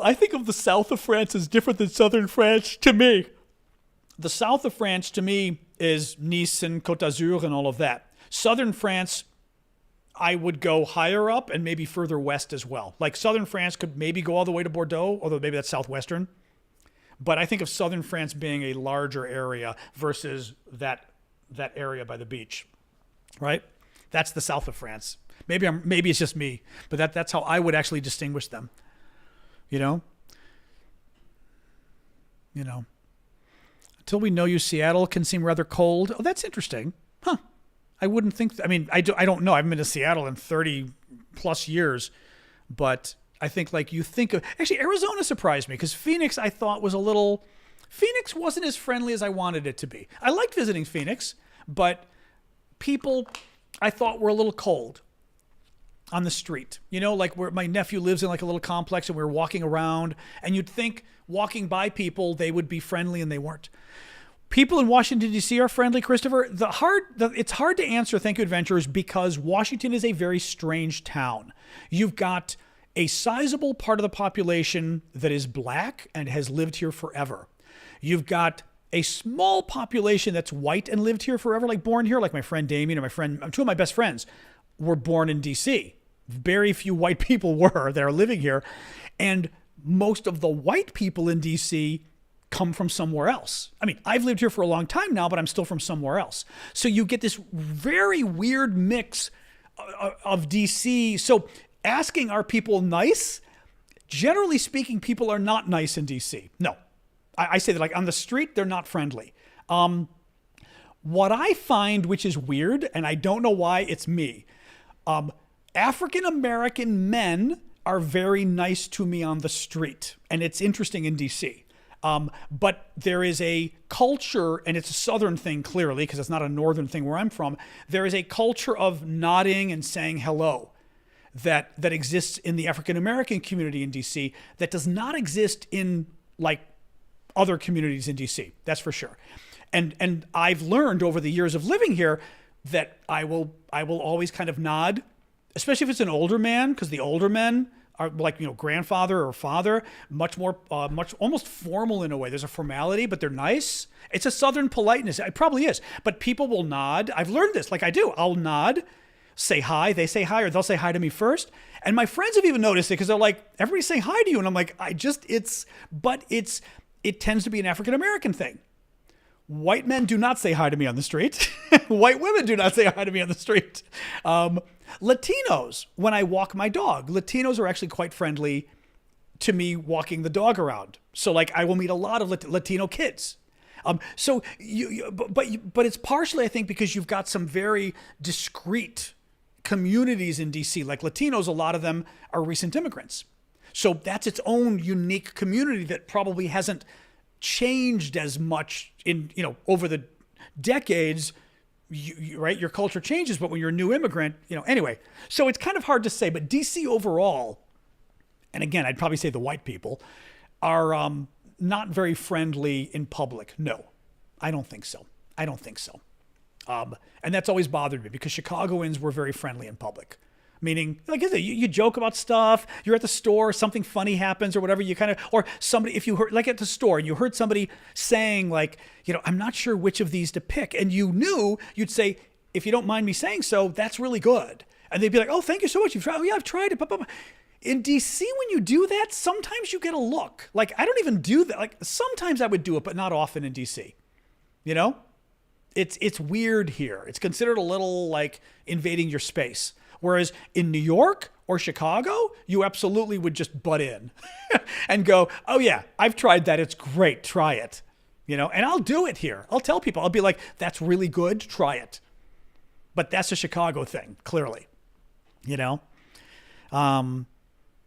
I think of the south of France as different than southern France to me. The south of France to me is Nice and Côte d'Azur and all of that. Southern France, I would go higher up and maybe further west as well. Like southern France could maybe go all the way to Bordeaux, although maybe that's southwestern. But I think of southern France being a larger area versus that area by the beach, right? That's the south of France. Maybe it's just me, but that's how I would actually distinguish them. You know? Until we know you, Seattle can seem rather cold. Oh, that's interesting. Huh. I wouldn't think, I don't know. I haven't been to Seattle in 30 plus years, but I think like you think of, actually Arizona surprised me because Phoenix I thought was Phoenix wasn't as friendly as I wanted it to be. I liked visiting Phoenix, but people I thought were a little cold on the street. You know, like where my nephew lives in like a little complex and we were walking around and you'd think walking by people, they would be friendly and they weren't. People in Washington, D.C. are friendly, Christopher. It's hard to answer, thank you, adventurers, because Washington is a very strange town. You've got a sizable part of the population that is black and has lived here forever. You've got a small population that's white and lived here forever, like born here, like my friend Damien and two of my best friends were born in D.C. Very few white people were that are living here. And most of the white people in D.C. come from somewhere else. I mean, I've lived here for a long time now, but I'm still from somewhere else. So you get this very weird mix of DC. So asking, are people nice? Generally speaking, people are not nice in DC. No, I say that like on the street, they're not friendly. What I find, which is weird, and I don't know why, it's me. African-American men are very nice to me on the street. And it's interesting in DC. But there is a culture, and it's a Southern thing clearly, because it's not a Northern thing where I'm from. There is a culture of nodding and saying hello that exists in the African-American community in DC that does not exist in like other communities in DC. That's for sure. And I've learned over the years of living here that I will always kind of nod, especially if it's an older man, because the older men are like, grandfather or father, much more, much almost formal in a way. There's a formality, but they're nice. It's a Southern politeness. It probably is, but people will nod. I've learned this, like I do. I'll nod, say hi. They say hi, or they'll say hi to me first. And my friends have even noticed it because they're like, everybody say hi to you. And I'm like, it tends to be an African-American thing. White men do not say hi to me on the street. White women do not say hi to me on the street. Latinos, when I walk my dog, Latinos are actually quite friendly to me walking the dog around. So like I will meet a lot of Latino kids. But it's partially, I think, because you've got some very discreet communities in DC. Like Latinos, a lot of them are recent immigrants. So that's its own unique community that probably hasn't changed as much in, over the decades. Right? Your culture changes, but when you're a new immigrant, anyway. So it's kind of hard to say, but DC overall, and again, I'd probably say the white people, are not very friendly in public. No, I don't think so. And that's always bothered me because Chicagoans were very friendly in public. Meaning, like you joke about stuff, you're at the store, something funny happens or whatever, or somebody, if you heard, like at the store, and you heard somebody saying like, I'm not sure which of these to pick. And you'd say, if you don't mind me saying so, that's really good. And they'd be like, oh, thank you so much. You've tried, oh yeah, I've tried it. In DC, when you do that, sometimes you get a look. Like, I don't even do that. Like, sometimes I would do it, but not often in DC. It's weird here. It's considered a little like invading your space. Whereas in New York or Chicago, you absolutely would just butt in and go, oh yeah, I've tried that. It's great. Try it. And I'll do it here. I'll tell people, I'll be like, that's really good. Try it. But that's a Chicago thing, clearly.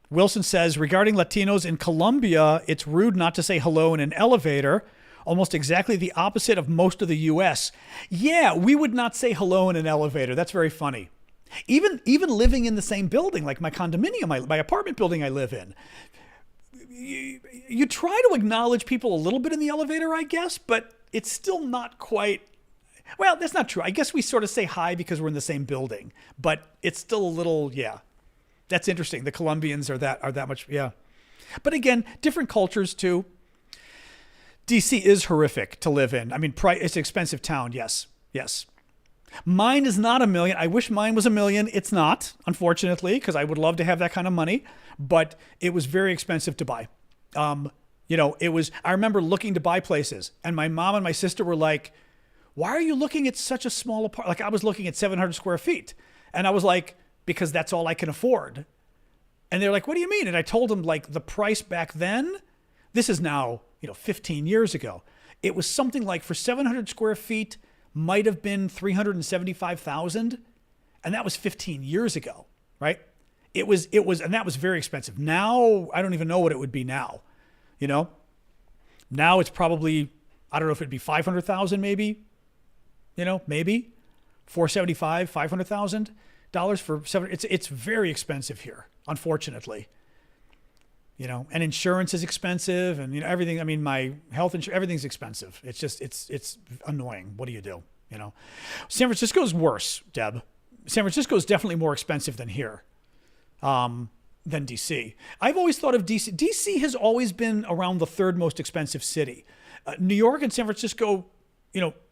Wilson says, regarding Latinos in Colombia, it's rude not to say hello in an elevator. Almost exactly the opposite of most of the U.S. Yeah, we would not say hello in an elevator. That's very funny. Even living in the same building, like my condominium, my apartment building I live in, you try to acknowledge people a little bit in the elevator, I guess, but it's still not quite. Well, that's not true. I guess we sort of say hi because we're in the same building, but it's still a little, yeah. That's interesting. The Colombians are that much, yeah. But again, different cultures too. DC is horrific to live in. I mean, it's an expensive town. Yes. Mine is not $1 million. I wish mine was $1 million. It's not, unfortunately, because I would love to have that kind of money, but it was very expensive to buy. I remember looking to buy places and my mom and my sister were like, why are you looking at such a small apartment? Like I was looking at 700 square feet and I was like, because that's all I can afford. And they're like, what do you mean? And I told them like the price back then, this is now, 15 years ago. It was something like for 700 square feet, might have been $375,000, and that was 15 years ago, right? It was, and that was very expensive. Now I don't even know what it would be now. Now it's probably, I don't know if it'd be 500,000 maybe. Maybe $475,000, $500,000 for seven. It's very expensive here, unfortunately. And insurance is expensive and, everything. I mean, my health insurance, everything's expensive. It's just, it's annoying. What do you do? San Francisco's worse, Deb. San Francisco is definitely more expensive than here, than DC. I've always thought of DC. DC has always been around the third most expensive city. New York and San Francisco,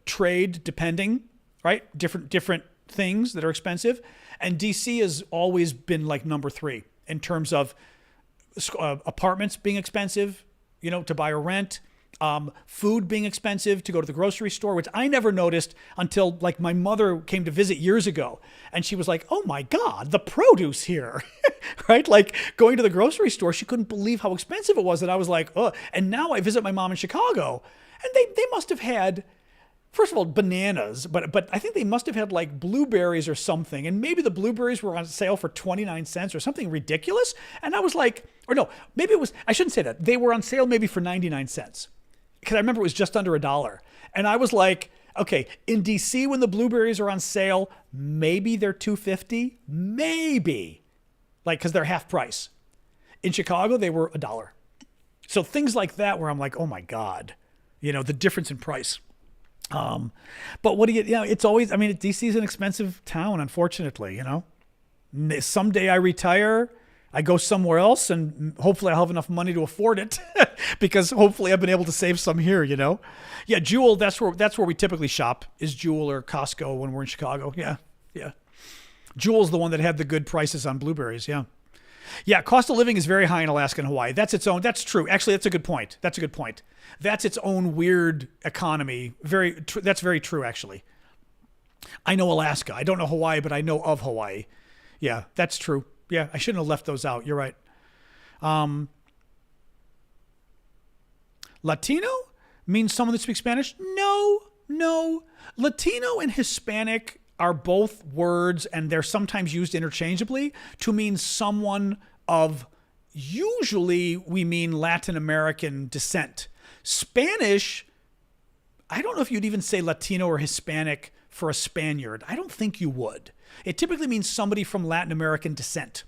trade depending, right? Different things that are expensive. And DC has always been like number 3 in terms of apartments being expensive, to buy or rent, food being expensive to go to the grocery store, which I never noticed until like my mother came to visit years ago. And she was like, oh my God, the produce here, right? Like going to the grocery store, she couldn't believe how expensive it was. And I was like, oh, and now I visit my mom in Chicago and they must have had, first of all, bananas, but I think they must have had like blueberries or something. And maybe the blueberries were on sale for 29 cents or something ridiculous. And I was like, or no, maybe it was, I shouldn't say that. They were on sale maybe for 99 cents. Because I remember it was just under $1. And I was like, okay, in DC when the blueberries are on sale, maybe they're $2.50, maybe, like because they're half price. In Chicago, they were $1. So things like that where I'm like, oh my God, the difference in price. But what do it's always, DC is an expensive town, unfortunately, Someday I retire, I go somewhere else, and hopefully I'll have enough money to afford it because hopefully I've been able to save some here, Yeah, Jewel, that's where we typically shop, is Jewel or Costco when we're in Chicago. Yeah. Jewel's the one that had the good prices on blueberries, yeah. Yeah, cost of living is very high in Alaska and Hawaii. That's true. Actually, that's a good point. That's its own weird economy. That's very true, actually. I know Alaska. I don't know Hawaii, but I know of Hawaii. Yeah, that's true. Yeah, I shouldn't have left those out. You're right. Latino means someone that speaks Spanish? No. Latino and Hispanic are both words, and they're sometimes used interchangeably to mean someone of, usually we mean Latin American descent. Spanish, I don't know if you'd even say Latino or Hispanic for a Spaniard. I don't think you would. It typically means somebody from Latin American descent.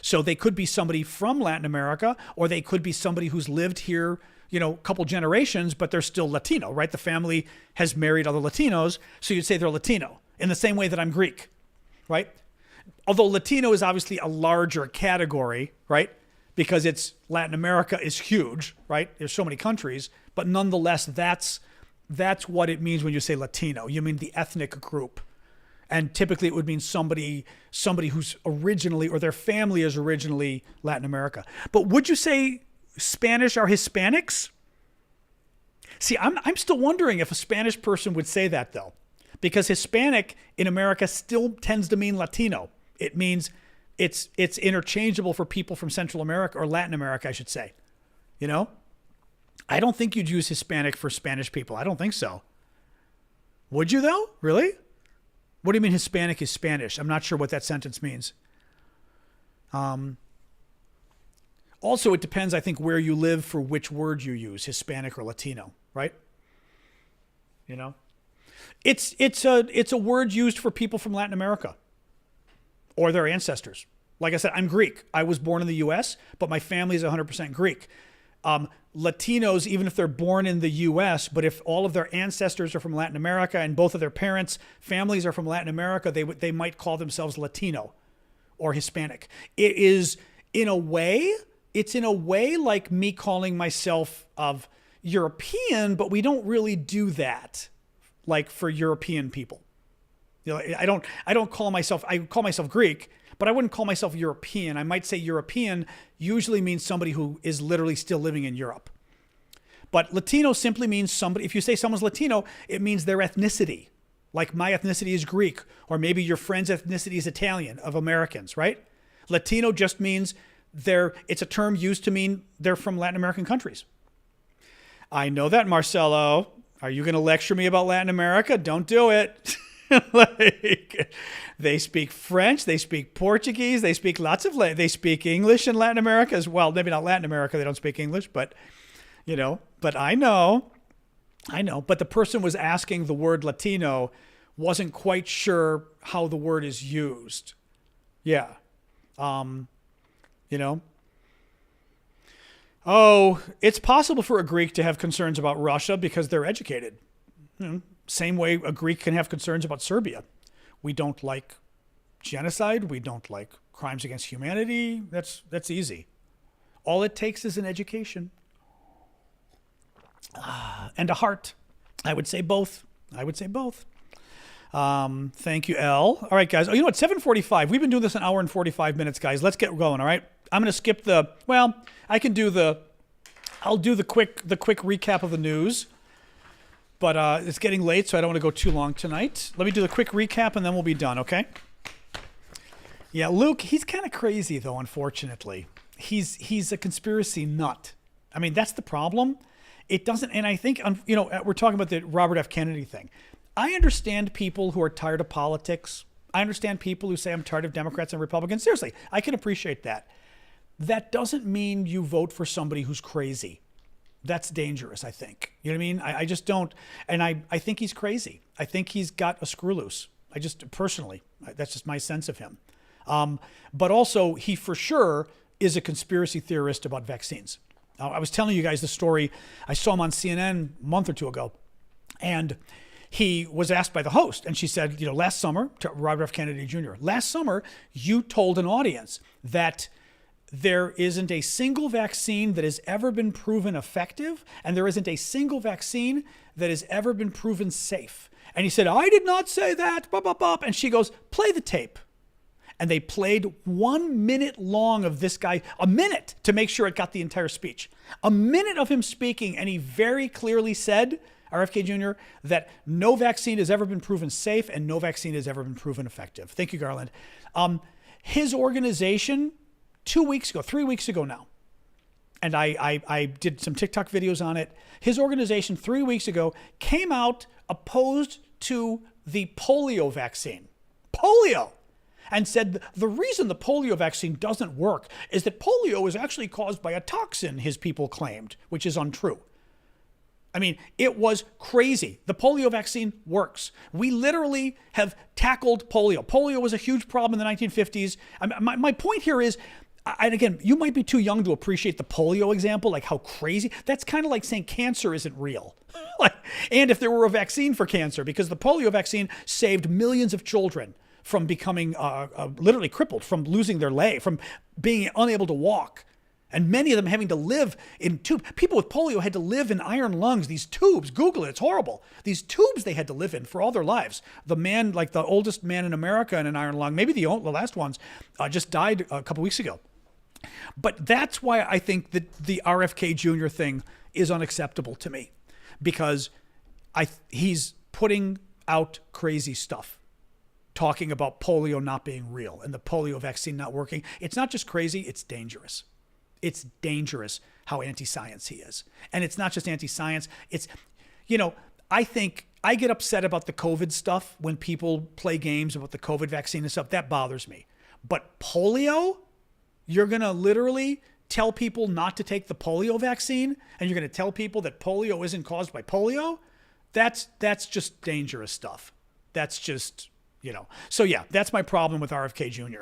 So they could be somebody from Latin America, or they could be somebody who's lived here, a couple generations, but they're still Latino, right? The family has married other Latinos, so you'd say they're Latino, in the same way that I'm Greek, right? Although Latino is obviously a larger category, right? Because it's Latin America is huge, right? There's so many countries, but nonetheless, that's what it means when you say Latino. You mean the ethnic group. And typically it would mean somebody who's originally, or their family is originally Latin America. But would you say Spanish are Hispanics? See, I'm still wondering if a Spanish person would say that, though, because Hispanic in America still tends to mean Latino. It means it's interchangeable for people from Central America, or Latin America, I should say. I don't think you'd use Hispanic for Spanish people. I don't think so. Would you, though? Really? What do you mean Hispanic is Spanish? I'm not sure what that sentence means. Also, it depends, I think, where you live for which word you use, Hispanic or Latino, right? It's a word used for people from Latin America or their ancestors. Like I said, I'm Greek. I was born in the U.S., but my family is 100% Greek. Latinos, even if they're born in the U.S., but if all of their ancestors are from Latin America and both of their parents' families are from Latin America, they might call themselves Latino or Hispanic. It's in a way like me calling myself of European, but we don't really do that, like for European people. I call myself Greek, but I wouldn't call myself European. I might say European usually means somebody who is literally still living in Europe. But Latino simply means somebody, if you say someone's Latino, it means their ethnicity. Like my ethnicity is Greek, or maybe your friend's ethnicity is Italian, of Americans, right? Latino just means it's a term used to mean they're from Latin American countries. I know that, Marcelo. Are you going to lecture me about Latin America? Don't do it. They speak French, they speak Portuguese, they speak they speak English in Latin America as well. Maybe not Latin America, they don't speak English, but but I know. But the person was asking the word Latino, wasn't quite sure how the word is used. Yeah. Oh, it's possible for a Greek to have concerns about Russia because they're educated. Same way a Greek can have concerns about Serbia. We don't like genocide. We don't like crimes against humanity. That's easy. All it takes is an education. And a heart. I would say both. Thank you, Elle. All right, guys. Oh, you know what? 7:45. We've been doing this an hour and 45 minutes, guys. Let's get going, all right? I'm going to skip I'll do the quick recap of the news. But it's getting late, so I don't want to go too long tonight. Let me do the quick recap, and then we'll be done, okay? Yeah, Luke, he's kind of crazy, though, unfortunately. He's a conspiracy nut. I mean, that's the problem, it doesn't, and I think, we're talking about the Robert F. Kennedy thing. I understand people who are tired of politics. I understand people who say I'm tired of Democrats and Republicans. Seriously, I can appreciate that. That doesn't mean you vote for somebody who's crazy. That's dangerous, I think. You know what I mean? I just don't, and I think he's crazy. I think he's got a screw loose. Personally, that's just my sense of him. But also, he for sure is a conspiracy theorist about vaccines. I was telling you guys the story. I saw him on CNN a month or two ago, and he was asked by the host, and she said, last summer, to Robert F. Kennedy Jr., last summer, you told an audience that there isn't a single vaccine that has ever been proven effective, and there isn't a single vaccine that has ever been proven safe. And he said, I did not say that, blah, blah, blah. And she goes, play the tape. And they played 1 minute long of this guy, a minute to make sure it got the entire speech. A minute of him speaking, and he very clearly said, RFK Jr., that no vaccine has ever been proven safe and no vaccine has ever been proven effective. Thank you, Garland. His organization, 3 weeks ago now, and I did some TikTok videos on it. His organization 3 weeks ago came out opposed to the polio vaccine. Polio! And said the reason the polio vaccine doesn't work is that polio is actually caused by a toxin, his people claimed, which is untrue. I mean, it was crazy. The polio vaccine works. We literally have tackled polio. Polio was a huge problem in the 1950s. My point here is, and again, you might be too young to appreciate the polio example, like how crazy. That's kind of like saying cancer isn't real. And if there were a vaccine for cancer, because the polio vaccine saved millions of children from becoming literally crippled, from losing their leg, from being unable to walk. And many of them having to live in tubes. People with polio had to live in iron lungs, these tubes. Google it, it's horrible. These tubes they had to live in for all their lives. The man, like the oldest man in America in an iron lung, maybe the last ones, just died a couple weeks ago. But that's why I think that the RFK Jr. thing is unacceptable to me. Because he's putting out crazy stuff, talking about polio not being real and the polio vaccine not working. It's not just crazy, it's dangerous. It's dangerous how anti-science he is. And it's not just anti-science. It's, I think I get upset about the COVID stuff when people play games about the COVID vaccine and stuff. That bothers me. But polio, you're going to literally tell people not to take the polio vaccine, and you're going to tell people that polio isn't caused by polio? That's just dangerous stuff. That's just... So yeah, that's my problem with RFK Jr.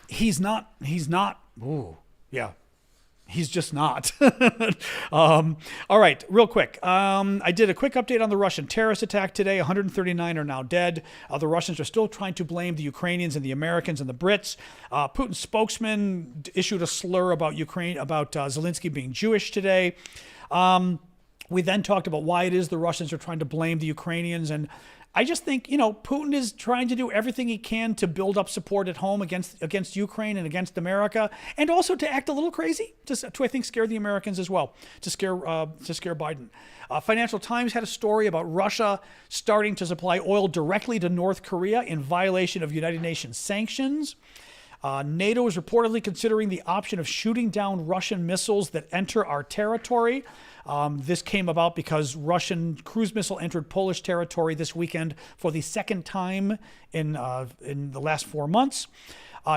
He's not. Ooh, yeah, he's just not. All right, real quick. I did a quick update on the Russian terrorist attack today. 139 are now dead. The Russians are still trying to blame the Ukrainians and the Americans and the Brits. Putin's spokesman issued a slur about Zelensky being Jewish today. We then talked about why it is the Russians are trying to blame the Ukrainians, and I just think, Putin is trying to do everything he can to build up support at home against Ukraine and against America, and also to act a little crazy, to I think scare the Americans as well, to scare Biden. Financial Times had a story about Russia starting to supply oil directly to North Korea in violation of United Nations sanctions. NATO is reportedly considering the option of shooting down Russian missiles that enter our territory. This came about because Russian cruise missile entered Polish territory this weekend for the second time in the last 4 months.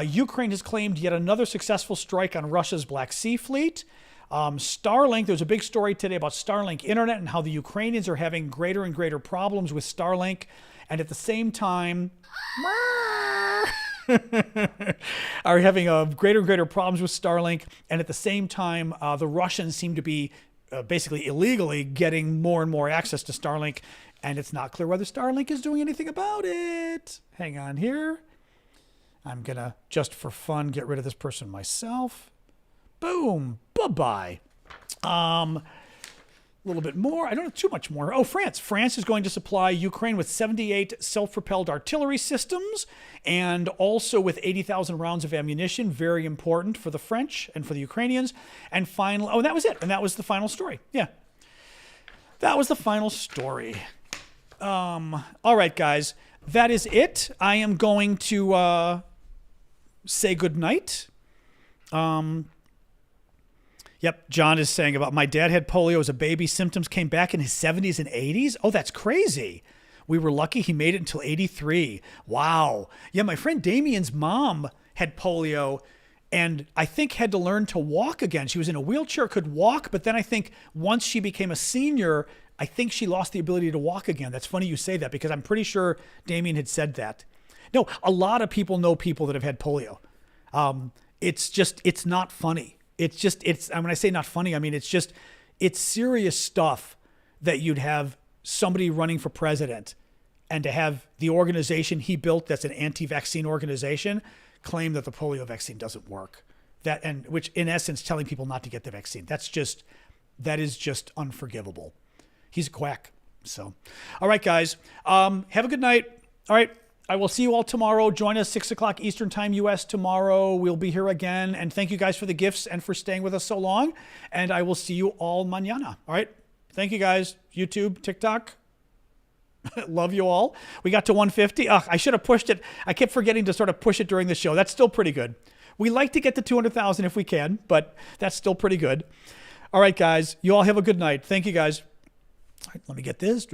Ukraine has claimed yet another successful strike on Russia's Black Sea fleet. Starlink, there's a big story today about Starlink Internet and how the Ukrainians are having greater and greater problems with Starlink. And at the same time... are having greater and greater problems with Starlink. And at the same time, the Russians seem to be basically illegally getting more and more access to Starlink. And it's not clear whether Starlink is doing anything about it. Hang on here. I'm going to, just for fun, get rid of this person myself. Boom. Bye-bye. A little bit more. I don't have too much more. Oh, France. France is going to supply Ukraine with 78 self-propelled artillery systems and also with 80,000 rounds of ammunition. Very important for the French and for the Ukrainians. And finally, that was it. And that was the final story. Yeah. That was the final story. All right, guys. That is it. I am going to say goodnight. Yep. John is saying about my dad had polio as a baby. Symptoms came back in his 70s and 80s. Oh, that's crazy. We were lucky he made it until 83. Wow. Yeah, my friend Damien's mom had polio and I think had to learn to walk again. She was in a wheelchair, could walk, but then I think once she became a senior, I think she lost the ability to walk again. That's funny you say that because I'm pretty sure Damien had said that. No, a lot of people know people that have had polio. It's not funny. When I say not funny, I mean, it's serious stuff that you'd have somebody running for president and to have the organization he built that's an anti-vaccine organization claim that the polio vaccine doesn't work. Which in essence telling people not to get the vaccine. That is just unforgivable. He's a quack. So, all right, guys, have a good night. All right. I will see you all tomorrow. Join us 6 o'clock Eastern Time, U.S. tomorrow. We'll be here again. And thank you guys for the gifts and for staying with us so long. And I will see you all mañana. All right. Thank you guys. YouTube, TikTok. Love you all. We got to 150. I should have pushed it. I kept forgetting to sort of push it during the show. That's still pretty good. We like to get to 200,000 if we can, but that's still pretty good. All right, guys. You all have a good night. Thank you, guys. All right, let me get this.